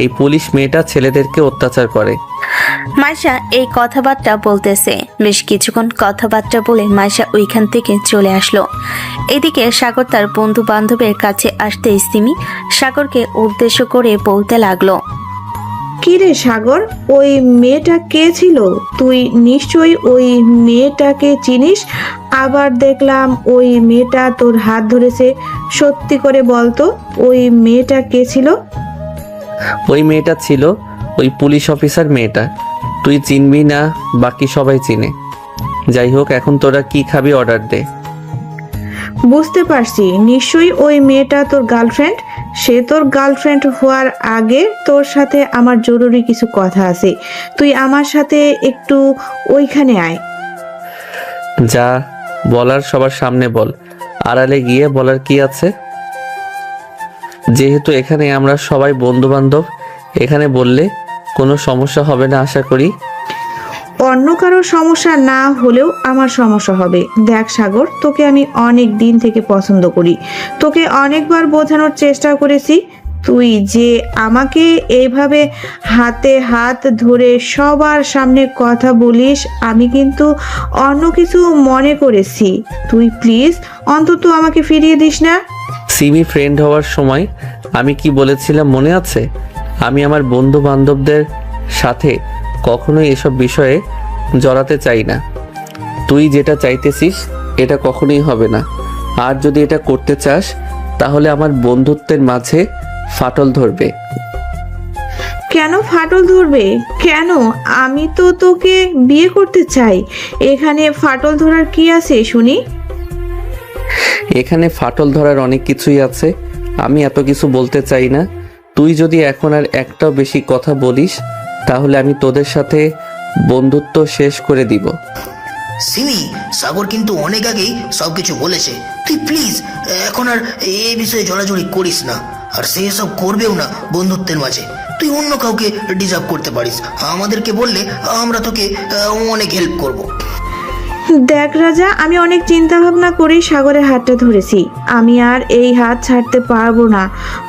এই পুলিশ মেয়েটা ছেলেদেরকে অত্যাচার করে। মাইশা এই কথাবার্তা বলতেছে। বেশ কিছুক্ষণ কথাবার্তা বলে মাইশা ওইখান থেকে চলে আসলো। এদিকে সাগর তার বন্ধু বান্ধবের কাছে আসতে সিমি সাগরকে উদ্দেশ্য করে বলতে লাগলো, কি রে সাগর, ওই মেয়েটা কে ছিল? তুই নিশ্চয়ই ওই মেয়েটাকে চিনিস। আবার দেখলাম ওই মেয়েটা তোর হাত ধরেছে। সত্যি করে বলতো, ওই মেয়েটা কে ছিল? ওই মেয়েটা ছিল ওই পুলিশ অফিসার মেয়েটা। তুই চিনবি না, বাকি সবাই চিনে। যাই হোক, এখন তোরা কি খাবি অর্ডার দে। বুঝতে পারছি, নিশ্চয়ই ওই মেয়েটা তোর গার্লফ্রেন্ড। সে তোর গার্লফ্রেন্ড হওয়ার আগে তোর সাথে আমার জরুরি কিছু কথা আছে। তুই আমার সাথে একটু ওইখানে আয়। যা বলার সবার সামনে বল, আড়ালে গিয়ে বলার কি আছে? যেহেতু এখানে আমরা সবাই বন্ধু বান্ধব, এখানে বললে কোনো সমস্যা হবে না আশা করি। অন্য কারোর সমস্যা না হলেও আমার সমস্যা হবে। দেখ সাগর, তোকে আমি অনেক দিন থেকে পছন্দ করি। তোকে অনেকবার বোঝানোর চেষ্টা করেছি। তুই যে আমাকে এইভাবে হাতে হাত ধরে সবার সামনে কথা বলিস, আমি কিন্তু অন্য কিছু মনে করেছি। তুই প্লিজ অন্তত আমাকে ফিরিয়ে দিস না। সিমি ফ্রেন্ড হওয়ার সময় আমি কি বলেছিলাম মনে আছে? আমি আমার বন্ধু বান্ধবদের সাথে কখনোই এসব বিষয়ে জড়াতে চাই না। তুই যেটা চাইতেছিস এটা কখনোই হবে না। আর যদি এটা করতে চাস তাহলে আমার বন্ধুত্বের মাঝে ফাটল ধরবে। কেন ফাটল ধরবে? কেন? আমি তো তোকে বিয়ে করতে চাই। এখানে ফাটল ধরার কি আছে শুনি? এখানে ফাটল ধরার অনেক কিছুই আছে, আমি এত কিছু বলতে চাই না। তুই যদি এখন আর একটাও বেশি কথা বলিস তাহলে আমি তোদের সাথে বন্ধুত্ব শেষ করে দিব। সিমি, সাগর কিন্তু অনেক আগেই সবকিছু বলেছে। তুই প্লিজ এখন আর এই বিষয়ে জড়াজড়ি করিস না। আর সে সব করবেও না বন্ধুত্বের মাঝে। তুই অন্য কাউকে ডিজার্ভ করতে পারিস। আমাদেরকে বললে আমরা তোকে অনেক হেল্প করব। দেখ রাজা, আমি অনেক চিন্তা ভাবনা করে সাগরের হাতটা ধরেছি। আমি আর এই হাত ছাড়তে পারবো না,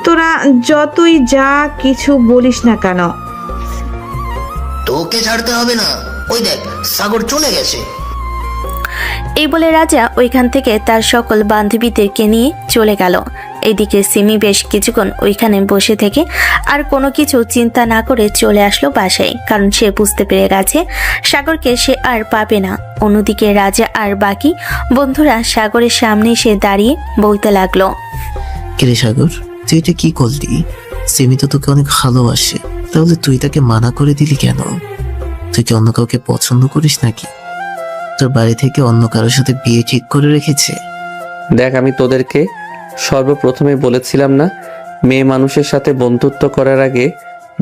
তোরা যতই যা কিছু বলিস না কেন। তোকে ছাড়তে হবে না। ওই দেখ, সাগর চলে গেছে। এই বলে রাজা ওইখান থেকে তার সকল বান্ধবীদেরকে নিয়ে চলে গেল। এদিকে সিমি বেশ কিছুক্ষণ ওইখানে বসে থেকে আর কোনো কিছু চিন্তা না করে চলে আসলো বাসায়, কারণ সে বুঝতে পেরে গেছে সাগরকে সে আর পাবে না। অন্যদিকে রাজা আর বাকি বন্ধুরা সাগরের সামনে এসে দাঁড়িয়ে বলতে লাগলো, কিরে সাগর, তুই এটা কি করলি? সিমি তো তোকে অনেক ভালোবাসে, তাহলে তুই তাকে মানা করে দিলি কেন? তুই কি অন্য কাউকে পছন্দ করিস নাকি? তোর বাড়ি থেকে অন্য কারোর সাথে বিয়ে ঠিক করে রেখেছে? দেখ, আমি তোদেরকে সর্বপ্রথমে বলেছিলাম না, মেয়ে মানুষের সাথে বন্ধুত্ব করার আগে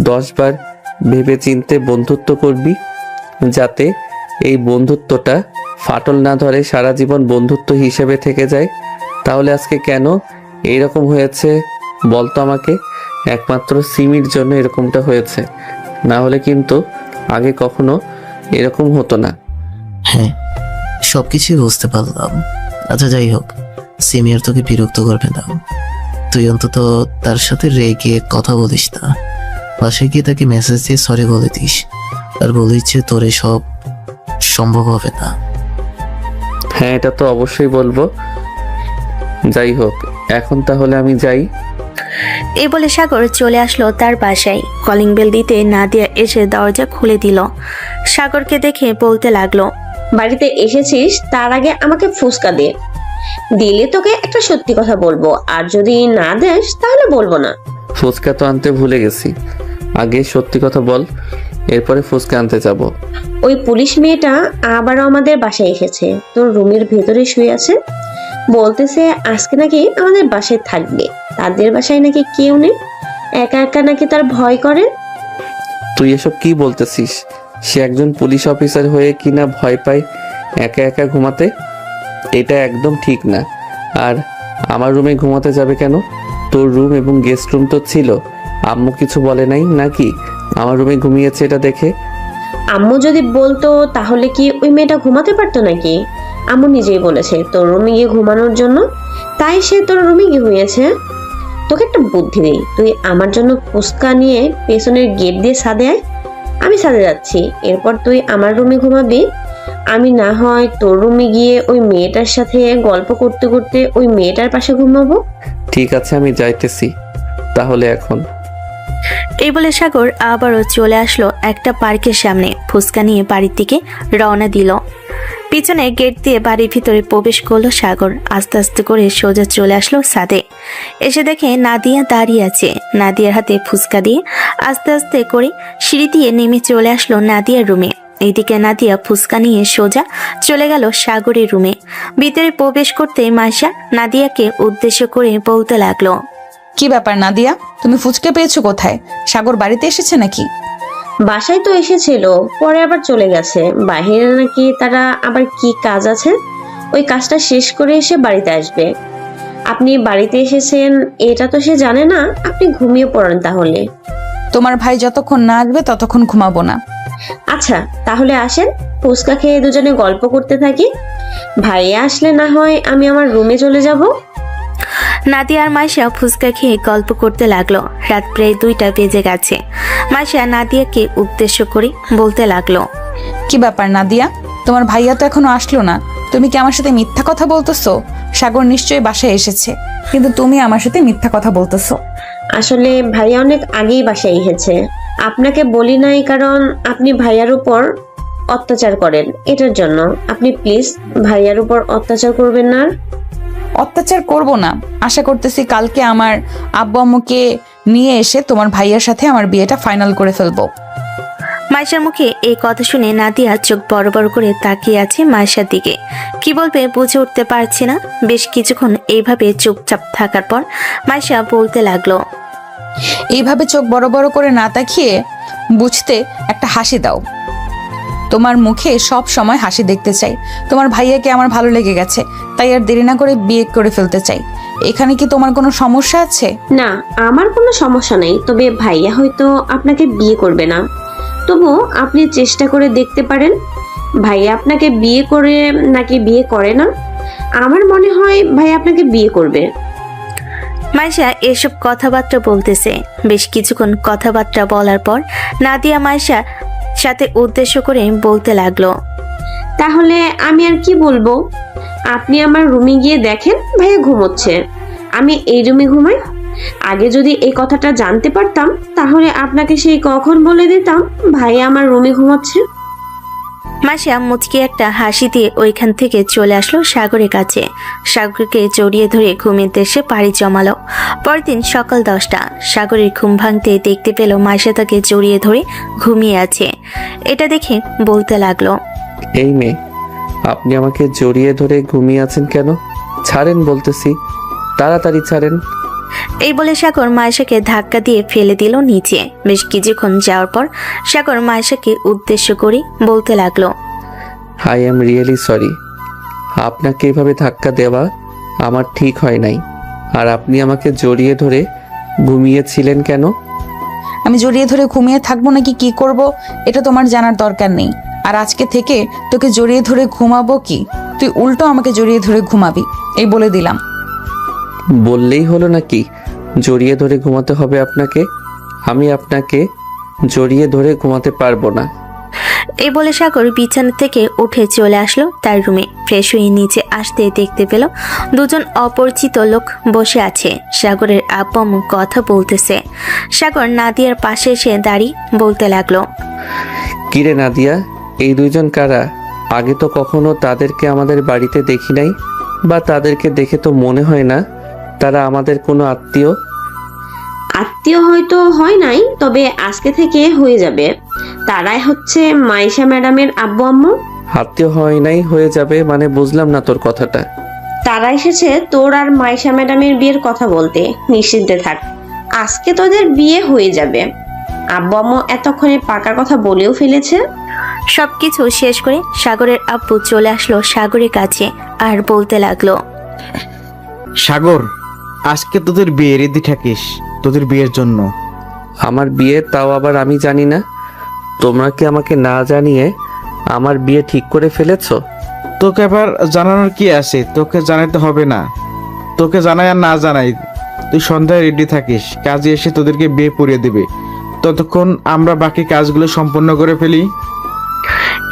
10 বার ভেবে চিনতে বন্ধুত্ব করবি, যাতে এই বন্ধুত্বটা ফাটল না ধরে সারা জীবন বন্ধুত্ব হিসেবে থেকে যায়। তাহলে আজকে কেন এইরকম হয়েছে বলতো আমাকে? একমাত্র সিমির জন্য এরকমটা হয়েছে, না হলে কিন্তু আগে কখনো এরকম হতো না। হ্যাঁ, সবকিছুই বুঝতে পারলাম। আচ্ছা যাই হোক, সিমি আর তোকে বিরক্ত করবে না। তুই অন্তত তার সাথে রেগে কথা বলিস না। বাসায় গিয়ে তাকে মেসেজ দিয়ে সরি বলে দিস আর বলিস যে তোর এসব সম্ভব হবে না। হ্যাঁ, এটা তো অবশ্যই বলবো। যাই হোক, এখন তাহলে আমি যাই। এই বলে সাগর চলে আসলো তার বাসায়। কলিং বেল দিতে নাদিয়া এসে দরজা খুলে দিল। সাগরকে দেখে বলতে লাগলো, বাড়িতে এসেছিস তার আগে আমাকে ফুসকা দে, দিলে তোকে একটা সত্যি কথা বলবো, আর যদি না দেস তাহলে বলবো না। ফুচকা তো আনতে ভুলে গেছি, আগে সত্যি কথা বল, এরপরে ফুচকা আনতে যাব। ওই পুলিশ মেয়েটা আবারও আমাদের বাসায় এসেছে, তোর রুমের ভেতরে শুয়ে আছে, বলতেছে আজকে নাকি আমাদের বাসায় থাকবে, তাদের বাসায় নাকি কেউ নেই, একা একা নাকি তার ভয় করে। তুই এসব কি বলতেছিস? সে একজন পুলিশ অফিসার হয়ে কিনা ভয় পায় একা একা ঘুমাতে? এটা একদম ঠিক না। আর আমার রুমে ঘুমাতে যাবে কেন? তোর রুম এবং গেস্ট রুম তো ছিল, আম্মু কিছু বলে নাই নাকি আমার রুমে ঘুমিয়েছে এটা দেখে? আম্মু যদি বলতো তাহলে কি ওই মেয়েটা ঘুমাতে পারতো নাকি? আম্মু নিজেই বলেছে তোর রুমে গিয়ে ঘুমানোর জন্য, তাই সে তোর রুমে গিয়ে ঘুমিয়েছে। তোকে একটা বুদ্ধি দেই, তুই আমার জন্য ফুচকা নিয়ে পেছনের গেট দিয়ে ছাদে আয়, আমি ছাদে যাচ্ছি, এরপর তুই আমার রুমে ঘুমাবি, আমি না হয় তোর রুমে গিয়ে ওই মেয়েটার সাথে গল্প করতে করতে ওই মেয়েটার পাশে ঘুমাবো। ঠিক আছে, আমি যাইতেছি তাহলে এখন। এই বলে সাগর আবারও চলে আসলো একটা পার্কের সামনে। ফুচকা নিয়ে বাড়ির দিকে রওনা দিল। পিছনে গেট দিয়ে বাড়ির ভিতরে প্রবেশ করলো সাগর। আস্তে আস্তে করে সোজা চলে আসলো ছাদে। এসে দেখে নাদিয়া দাঁড়িয়ে আছে। নাদিয়ার হাতে ফুচকা দিয়ে আস্তে আস্তে করে সিঁড়ি দিয়ে নেমে চলে আসলো নাদিয়ার রুমে। এইদিকে নাদিয়া ফুচকা নিয়ে সোজা চলে গেল সাগরের রুমে। ভিতরে প্রবেশ করতে মাইশা নাদিয়াকে উদ্দেশ্য করে বলতে লাগলো, কি ব্যাপার নাদিয়া, তুমি ফুচকা পেয়েছো কোথায়? সাগর বাড়িতে এসেছে নাকি? বাসায় তো এসেছিল, পরে আবার চলে গেছে, বাইরে নাকি তারা আবার কি কাজ আছে, ওই কাজটা শেষ করে এসে বাড়িতে আসবে। আপনি বাড়িতে এসেছেন এটা তো সে জানে না, আপনি ঘুমিয়ে পড়েন তাহলে। তোমার ভাই যতক্ষণ না আসবে ততক্ষণ ঘুমাবো না। আচ্ছা তাহলে আসেন, ফুচকা খেয়ে দুজনে গল্প করতে থাকি, ভাইয়া আসলে না হয় আমি আমার রুমে চলে যাব। নাদিয়া আর মাইশা ফুচকা খেয়ে গল্প করতে লাগলো। রাত প্রায় 2টা বেজে গেছে। মাইশা নাদিয়াকে উদ্দেশ্য করে বলতে লাগলো, কি ব্যাপার নাদিয়া, তোমার ভাইয়া তো এখনো আসলো না, তুমি কি আমার সাথে মিথ্যা কথা বলতেছো? সাগর নিশ্চয়ই বাসায় এসেছে, কিন্তু তুমি আমার সাথে মিথ্যা কথা বলতেছো। আসলে ভাইয়া অনেক আগেই বাসায় এসেছে, আপনাকে বলি নাই কারণ আপনি ভাইয়ার উপর অত্যাচার করেন, এটার জন্য। আপনি প্লিজ ভাইয়ার উপর অত্যাচার করবেন না। অত্যাচার করব না, আশা করতেছি কালকে আমার আব্বু আম্মুকে নিয়ে এসে তোমার ভাইয়ার সাথে আমার বিয়েটা ফাইনাল করে ফেলবো। মাইশার মুখে এই কথা শুনে নাদিয়া চোখ বড় বড় করে তাকিয়ে আছে মাইশার দিকে। কি বলবে বুঝে উঠতে পারছে না। বেশ কিছুক্ষণ এইভাবে চুপচাপ থাকার পর মাইশা বলতে লাগলো, এইভাবে চোখ বড় বড় করে না তাকিয়ে বুঝতে একটা হাসি দাও। তোমার মুখে সব সময় হাসি দেখতে চাই। তোমার ভাইয়াকে আমার ভালো লেগে গেছে, তাই আর দেরি না করে বিয়ে করে ফেলতে চাই। এখানে কি তোমার কোনো সমস্যা আছে? না, আমার কোনো সমস্যা নেই, তবে ভাইয়া হয়তো আপনাকে বিয়ে করবে না, তবু আপনি চেষ্টা করে দেখতে পারেন। ভাইয়া আপনাকে বিয়ে করে নাকি বিয়ে করে না? আমার মনে হয় ভাইয়া আপনাকে বিয়ে করবে। মাইশা এসব কথাবার্তা বলতেছে। বেশ কিছুক্ষণ কথাবার্তা বলার পর নাদিয়া মাইশার সাথে উদ্দেশ্য করে বলতে লাগলো, তাহলে আমি আর কি বলবো, আপনি আমার রুমে গিয়ে দেখেন ভাইয়া ঘুমোচ্ছে, আমি এই রুমে ঘুমাই। আগে যদি এই কথাটা জানতে পারতাম তাহলে আপনাকে সেই কখন বলে দিতাম ভাইয়া আমার রুমে ঘুমাচ্ছে। মাইশা মুচকি একটা হাসি দিয়ে ওইখান থেকে চলে আসলো সাগরের কাছে। সাগরকে জড়িয়ে ধরে ঘুমের দেশে পাড়ি জমালো। পরের দিন সকাল 10টা। সাগরের ঘুম ভাঙতে দেখতে পেল মাইশা তাকে জড়িয়ে ধরে ঘুমিয়ে আছে। এটা দেখে বলতে লাগলো, এই মেয়ে, আপনি আমাকে জড়িয়ে ধরে ঘুমিয়ে আছেন কেন? ছাড়েন বলতেছি, তাড়াতাড়ি ছাড়েন। এই বলে সাগর মাইশাকে ধাক্কা দিয়ে ফেলে দিল নিচে। বেশ কিছুক্ষণ যাওয়ার পর সাগর মাইশাকে উদ্দেশ্য করে বলতে লাগলো, আই এম রিয়েলি সরি, আপনাকে এভাবে ধাক্কা দেওয়া আমার ঠিক হয় নাই। আর আপনি আমাকে জড়িয়ে ধরে ঘুমিয়েছিলেন কেন? আমি জড়িয়ে ধরে ঘুমিয়ে থাকবো নাকি কি করব এটা তোমার জানার দরকার নেই। আর আজকে থেকে তোকে জড়িয়ে ধরে ঘুমাবো কি, তুই উল্টো আমাকে জড়িয়ে ধরে ঘুমাবি, এই বলে দিলাম। বললেই হলো নাকি জড়িয়ে ধরে ঘুমাতে হবে আপনাকে? আমি আপনাকে জড়িয়ে ধরে ঘুমাতে পারবো না। এই বলে সাগর বিছানা থেকে উঠে চলে আসলো তার রুমে। ফ্রেশ হয়ে নিচে আসতে দেখতে পেল দুজন অপরিচিত লোক বসে আছে। সাগরের আব্বু আম্মু কথা বলতেছে। সাগর নাদিয়ার পাশে এসে দাঁড়িয়ে বলতে লাগলো, কিরে নাদিয়া, এই দুইজন কারা? আগে তো কখনো তাদেরকে আমাদের বাড়িতে দেখি নাই, বা তাদেরকে দেখে তো মনে হয় না তারা আমাদের কোনো আত্মীয়। আত্মীয় হয়তো হয় নাই, তবে আজকে থেকে হয়ে যাবে। তারাই হচ্ছে মাইশা ম্যাডামের আব্বু আম্মু। আত্মীয় হয় নাই হয়ে যাবে মানে বুঝলাম না তোর কথাটা। তারা এসেছে তোর আর মাইশা ম্যাডামের বিয়ের কথা বলতে। নিশ্চিন্তে থাক, আজকে তোদের বিয়ে হয়ে যাবে। আব্বু আম্মু এতক্ষণে পাকা কথা বলেও ফেলেছে। সবকিছু শেষ করে সাগরের আব্বু চলে আসলো সাগরের কাছে আর বলতে লাগলো, সাগর, আজকে তোদের বিয়ে রেডি থাকিস, তোদের বিয়ের জন্য। আমার বিয়ে, তাও আবার আমি জানি না? তোমরা কি আমাকে না জানিয়ে আমার বিয়ে ঠিক করে ফেলেছো? তোকে আবার জানানোর কি আছে? তোকে জানাতে হবে না। তোকে জানাই আর না জানাই, তুই সন্ধ্যায় রেডি থাকিস, কাজে এসে তোদেরকে বিয়ে পড়িয়ে দেবে। ততক্ষণ আমরা বাকি কাজগুলো সম্পন্ন করে ফেলি।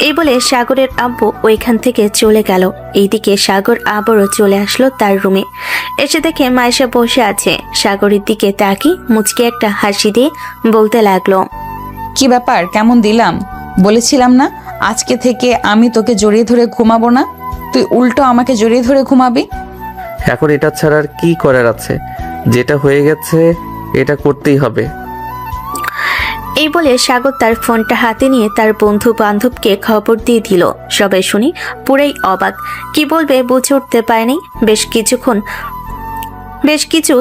এই বলে সাগরের আব্বু ওইখান থেকে চলে গেল। এইদিকে সাগর আবারও চলে আসলো তার রুমে। এসে দেখে মাইশা বসে আছে। সাগরের দিকে তাকিয়ে মুচকে একটা হাসি দিয়ে বলতে লাগলো, কি ব্যাপার, কেমন দিলাম? বলেছিলাম না আজকে থেকে আমি তোকে জড়িয়ে ধরে ঘুমাবো না, তুই উল্টো আমাকে জড়িয়ে ধরে ঘুমাবি। এখন এটা ছাড়া আর কি করার আছে? যেটা হয়ে গেছে এটা করতেই হবে। এই বলে সাগর তার ফোনটা হাতে নিয়ে তার বন্ধু বান্ধবকে খবর দিয়ে দিল। সবাই শুনি পুরাই অবাক, কি বলবে বুঝে উঠতে পারেনি। বেশ কিছু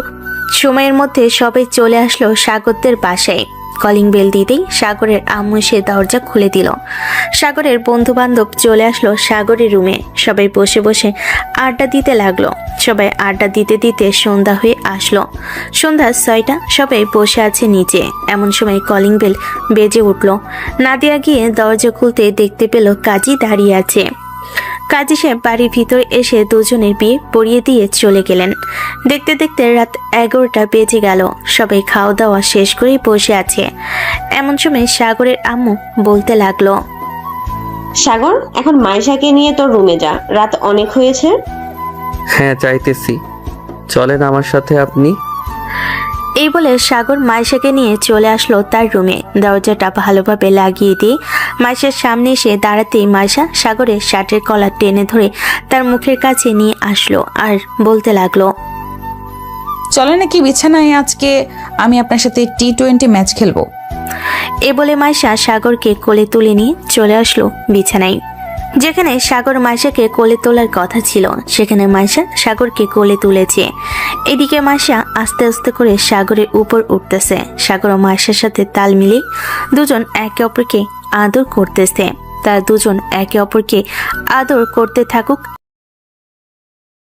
সময়ের মধ্যে সবাই চলে আসলো সাগরদের বাসায়। কলিং বেল দিতেই সাগরের আম্মু সে দরজা খুলে দিল। সাগরের বন্ধু বান্ধব চলে আসলো সাগরের রুমে। সবাই বসে বসে আড্ডা দিতে লাগলো। সবাই আড্ডা দিতে দিতে সন্ধ্যা হয়ে আসলো। সন্ধ্যা 6টা, সবাই বসে আছে নিচে। এমন সময় কলিং বেল বেজে উঠল। নাদিয়া গিয়ে দরজা খুলতে দেখতে পেল কাজী দাঁড়িয়ে আছে। কাজী সাহেব বাড়ির ভিতরে এসে দুজনের বিয়ে পড়িয়ে দিয়ে চলে গেলেন। দেখতে দেখতে রাত 11টা বেজে গেল। সবাই খাওয়া দাওয়া শেষ করে বসে আছে। এমন সময় সাগরের আম্মু বলতে লাগলো, সাগর, এখন মাইশাকে নিয়ে তোর রুমে যা, রাত অনেক হয়েছে। হ্যাঁ যাইতেছি, চলেন আমার সাথে আপনি। এই বলে সাগর মাইশাকে নিয়ে চলে আসলো তার রুমে। দরজাটা ভালোভাবে লাগিয়ে দিয়ে মাইশার সামনে এসে দাঁড়াতেই মাইশা সাগরের শার্টের কলার টেনে ধরে তার মুখের কাছে নিয়ে আসলো আর বলতে লাগলো, চলে নাকি বিছানায়, আজকে আমি আপনার সাথে T20 ম্যাচ খেলবো। এ বলে মাইশা সাগরকে কোলে তুলে নিয়ে চলে আসলো বিছানায়। যেখানে সাগর মাইশাকে কোলে তোলার কথা ছিল সেখানে মাইশা সাগরকে কোলে তুলেছে। এদিকে মাইশা আস্তে আস্তে করে সাগরের উপর উঠতেছে। সাগর ও মাইশার সাথে তাল মিলিয়ে দুজন একে অপরকে আদর করতেছে। তারা দুজন একে অপরকে আদর করতে থাকুক।